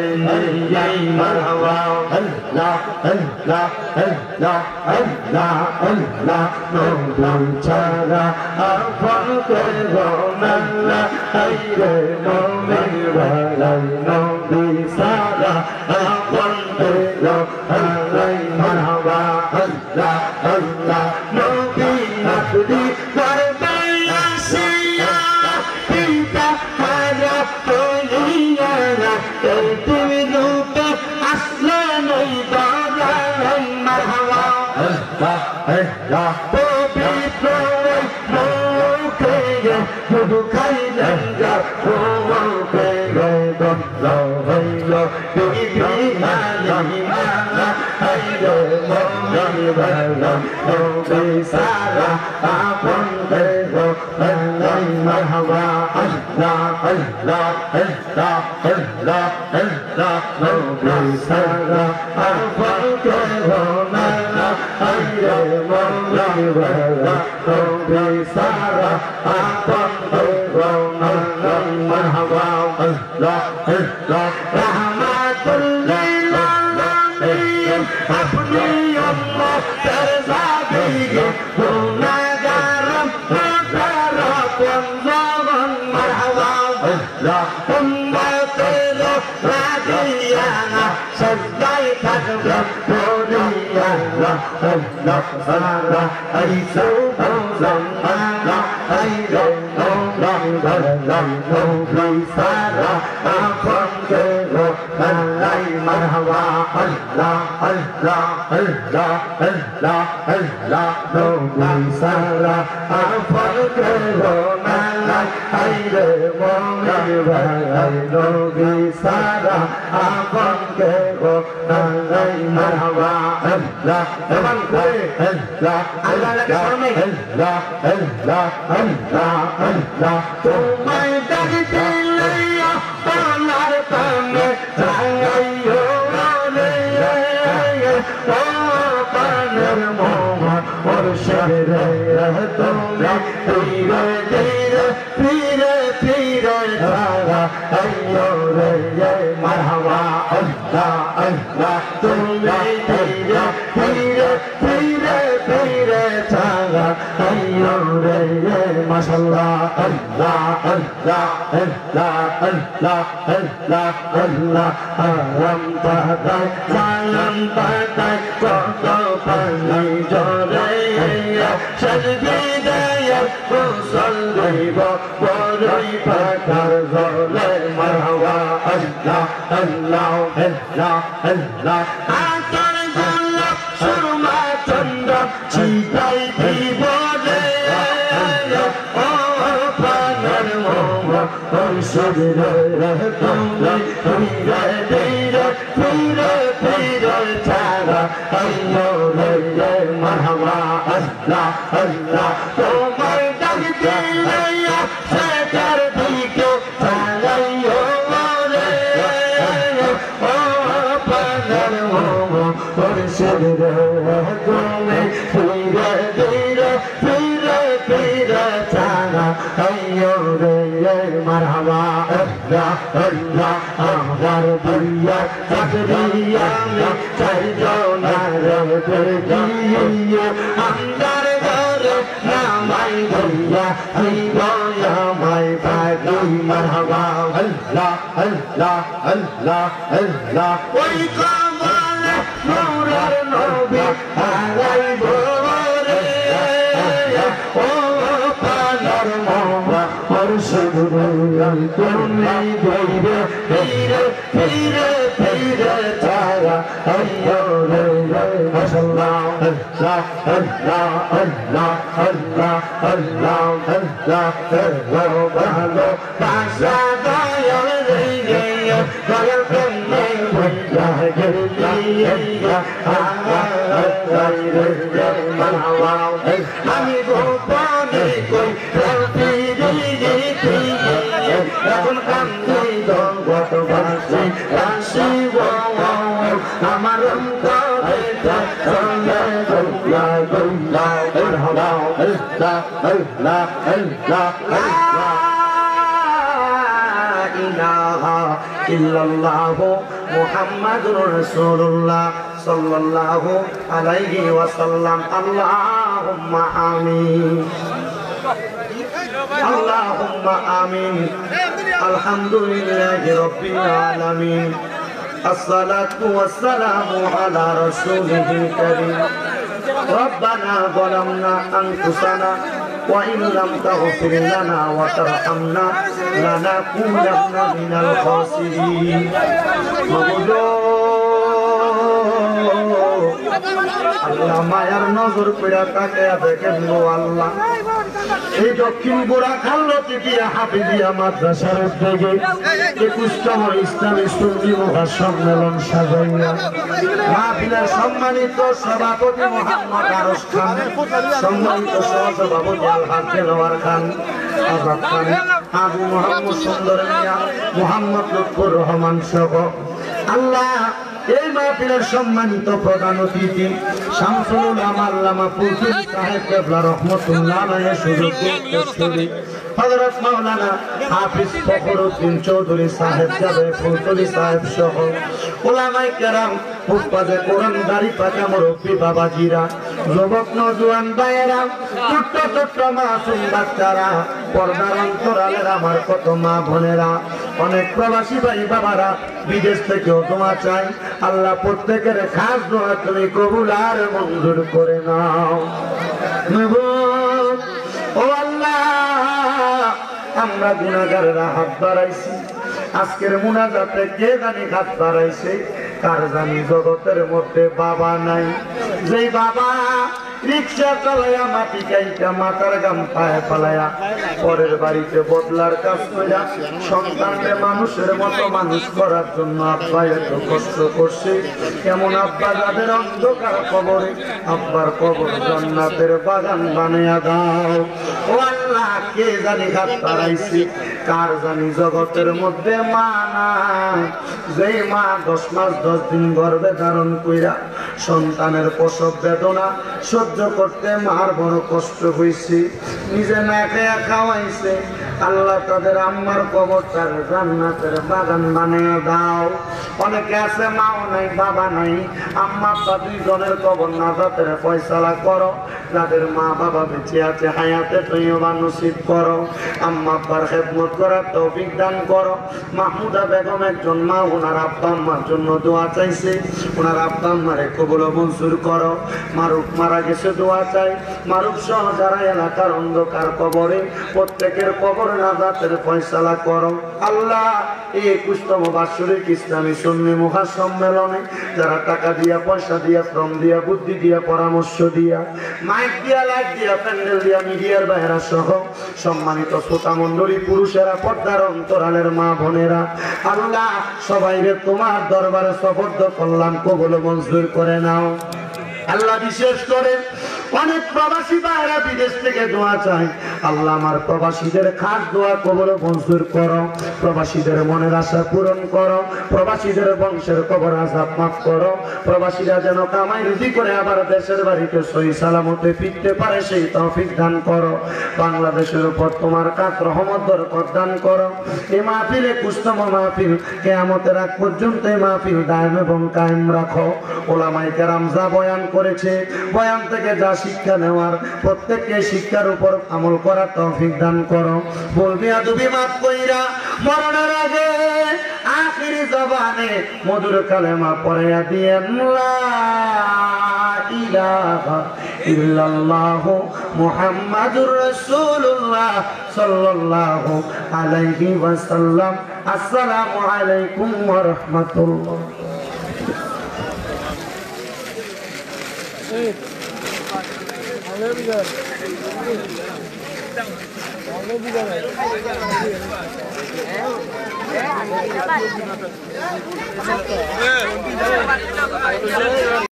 মারহাবা আল্লাহ আল্লাহ আল্লাহ আল্লাহ আল্লাহ নবী ছাড়া আপন করব না আইরে মুমিন ভাই নবী ছাড়া আপন করব আলাই মারহাবা আল্লাহ আল্লাহ নবী আপনি করবে আসিয়া পিতা হারা হইয়া তুমি রূপে আসলে নই বারাই মারহাবা আল্লাহ আল্লাহ পবিত্র মুখে শুধু খাইলেন যা মুখে গন্ধ হইল সারা আপন দেব মারহাবা আল্লাহ আল্লাহ আল্লাহ আল্লাহ আল্লাহ নবী সারা আপন দেব আইরে মওলা নবী সারা আপন দেব মারহাবা আল্লাহ আল্লাহ রাহমাতুল্লিল আলামিন আপনি আল্লাহ তারজাবি গুনাহগার মুতারাকুন জামান মারহাবা আল্লাহ উম্মতের রাদিয়ানা সাজদায় থাকবে পড়িয়া আল্লাহ সারা আইসা আল্লাহ আইরে নবী সারা আপন দেব আলাই মারহাবা আল্লাহ আল্লাহ আল্লাহ আল্লাহ আল্লাহ নবী সারা আপন দেব আলাই আইরে মুমিন ভাই নবী সারা আপন দেব আলাই মারহাবা আল্লাহ এমন করে আল্লাহ আল্লাহ আল্লাহ আল্লাহ আল্লাহ আল্লাহ তোমায় ডাকতে লইয়া পানার পানে চাইও রে ও পানের মোহন মুর্শিদ রে তুমি ধীরে ধীরে ফিরে ফিরে যারা আইও রে মারহাবা আল্লাহ আল্লাহ তুমি ধীরে ধীরে ফিরে ফিরে যারা আইও রে মাশাআল্লাহ আল্লাহ আল্লাহ আল্লাহ আল্লাহ আল্লাহ আল্লাহ আরাম পাতায় সালাম পাতায় কত পানি জরে সজবিদায় গোসল দিব বড়ই পাতার জলে মারহাবা আল্লাহ আল্লাহ আল্লাহ আল্লাহ আতর গোলাপ সুরমা চন্দ্র চিতাই দিব রে ও প্রাণের মোহন মুর্শিদ রে তুমি ফিরে ধীরে ফিরে ফিরে ছাড়া আইও রে মারহাবা আল্লাহ আল্লাহ সেটার দিকে চালাইও রে ও পাগল মুর্শিদ রে তুমি ফিরে ফিরে ফিরে ফিরে চালাইও রে মারহাবা আল্লাহ আল্লাহ আমার দুনিয়া চাকরিয়া মে চারজনার দিয়ে আন্দার ঘরে নামাই ভইয়া হইয়া মাই পাগি মারহাবা আল্লাহ আল্লাহ আল্লাহ আল্লাহ ওই কমলে নূরের নবী আলাইব রে ও পানার মোবা মুর্শিদ রে তুমি ধীরে ধীরে ধীরে ধীরে ছায়া আইয়ো রে মাশাআল্লাহ আল্লাহ আল্লাহ আল্লাহ আল্লাহ আল্লাহ আল্লাহ ভালো বাসা দয়াল রে দয়াল তুমি বইয়া গেলিয়া আমি গোপনে কই এখন কান্দি গত বাসি বাসি আমার অন্তরে চলে গল্লা গল্লা আল্লাহ আল্লাহ আল্লাহ আল্লাহ ইলাহা ইল্লাল্লাহ মুহাম্মাদুর রাসূলুল্লাহ সাল্লাল্লাহু আলাইহি ওয়াসাল্লাম আল্লাহুম্মা আমিন আল্লাহুম্মা আমিন আলহামদুলিল্লাহি রাব্বিল আলামিন আসসালাতু ওয়াসসালামু আলা রাসূলিল কারীম রব্বানা যালামনা আনফুসানা وإن لم تغفر لنا وترحمنا لنكونن من الخاسرين আল্লাহ মায়ার নজর পড়া তাকে দেখেন গো আল্লাহ এই দক্ষিণ গোড়া খাল্লতি দিয়া হাফিজিয়া মাদ্রাসার উদ্যোগে 21তম ইসলামী সুন্নি মহাসম্মেলন সাজাইয়া মাহফিলের সম্মানিত সভাপতি মোহাম্মদ আরশ খান, সম্মানিত সহসভাপতি আলহাজ দেলোয়ার খান, আজাদ খান, আবু মোহাম্মদ সুন্দর মিয়া, মোহাম্মদ লুৎফুর রহমান সহ আল্লাহ এই মাহফিলের সম্মানিত প্রধান অতিথি শামসুল উলামা আল্লামা ফুলতুল সাহেব কেবলা রহমাতুল্লাহ আলাইহি সুযোগ করতে হযরত মাওলানা হাফিজ ফখরুদ্দিন চৌধুরী সাহেব যাবে ফুলতুলি সাহেব সহ উলামায়ে কেরাম হুফাজে কোরআন দাড়ি পাকা মুরব্বি বাবাজিরা, যুবক নওজোয়ান ভাইয়েরা, ছোট্ট ছোট্ট মাসুম বাচ্চারা, পর্দার অন্তরালের আমার কত মা বোনেরা, অনেক প্রবাসী ভাই বাবারা বিদেশ থেকেও দোয়া চাই। আল্লাহ প্রত্যেকের খাস দোয়া তুমি কবুল আর মঞ্জুর করে নাও। ও আল্লাহ, আমরা গুনাহগাররা হাত বাড়াইছি, আজকের মুনাজাতে কে জানি হাত বাড়াইছে, কার জানি জগতের মধ্যে বাবা নাই, যেই বাবা রিক্সা চালায়া মাটি কাইটা মাথার গাম পায়ে পালায়া পরের বাড়িতে বদলার কাজ কইরা সন্তানকে মানুষের মতো মানুষ করার জন্য আব্বা এত কষ্ট করছে। কেমন আব্বা যাদের অন্ধকার কবরে, আব্বার কবর জান্নাতের বাগান বানায়া দাও। ও আল্লাহ, কে জানি হাত বাড়াইছে, কার জানি জগতের মধ্যে মা নাই, যেই মা 10 মাস 10 দিন গর্ভে ধারণ কইরা সন্তানের প্রসব বেদনা সহ্য করতে মার বড় কষ্ট হয়েছে, নিজে না খেয়া খাওয়াইছে। আল্লাহ তাদের আম্মার কবরটার জান্নাতের বাগান বানিয়ে দাও। অনেকে আছে মাও নাই বাবা নাই, আম্মা আব্বা দুইজনের কবর নাজাতের ফয়সালা করো। যাদের মা বাবা বেঁচে আছে হায়াতে তৈয়বা নসিব করো, আম্মা আব্বার খেদমত করার তৌফিক দান করো। মাহমুদা বেগম একজন মা, ওনার আব্বা আম্মার জন্য দোয়া চাইছে, ওনার আব্বা আম্মারে কবুল মঞ্জুর করো। মারুফ মারা গেছে, দোয়া চাই। মারুফ সহ যারা এলাকার অন্ধকার কবরে, প্রত্যেকের কবর নাজাতের ফয়সালা করো। আল্লাহ, এই 21তম বাৎসরিক ইসলামী সুন্নি মহাসম্মেলনে যারা টাকা দিয়া, পয়সা দিয়া, শ্রম দিয়া, বুদ্ধি দিয়া, পরামর্শ দিয়া, মাইক দিয়া, লাইট দিয়া, প্যান্ডেল দিয়া, মিডিয়ার বাইরা সহ সম্মানিত শ্রোতা মণ্ডলী, পুরুষেরা, পর্দার অন্তরালের মা বোনেরা, আল্লাহ সবাইরে তোমার দরবারে সুপর্দ করলাম, কবুল মঞ্জুর করে নাও। আল্লাহ বিশেষ করে অনেক প্রবাসী ভাইরা বিদেশ থেকে দোয়া চায়, আল্লাহ আমার প্রবাসীদের খাস দোয়া কবুল মঞ্জুর করো, প্রবাসীদের মনের আশা পূরণ করো, প্রবাসীদের বংশের কবর আযাব মাফ করো, প্রবাসীরা যেন কামাই রুজি করে আবার দেশের বাড়িতে সহি সালামতে ফিরতে পারে সেই তৌফিক দান করো। বাংলাদেশের উপর তোমার কাত রহমত বরকত দান করো। এই মাহফিলে কুস্তম মাহফিল কিয়ামতের আগ পর্যন্ত এই মাহফিল দায়েম এবং কায়েম রাখো। ওলামায়ে কেরাম যা বয়ান করেছে, বয়ান থেকে যা শিক্ষা নেওয়ার, প্রত্যেককে শিক্ষার উপর আমল করার তৌফিক দান করো। বলবি আদবি মাফ কইরা মরণের আগে আখিরি জবানে মধুর কালেমা পড়িয়া দিয়েন লা ইলাহা ইল্লাল্লাহু মুহাম্মাদুর রাসূলুল্লাহ সাল্লাল্লাহু আলাইহি ওয়াসাল্লাম। আসসালামু আলাইকুম ওয়া রাহমাতুল্লাহ।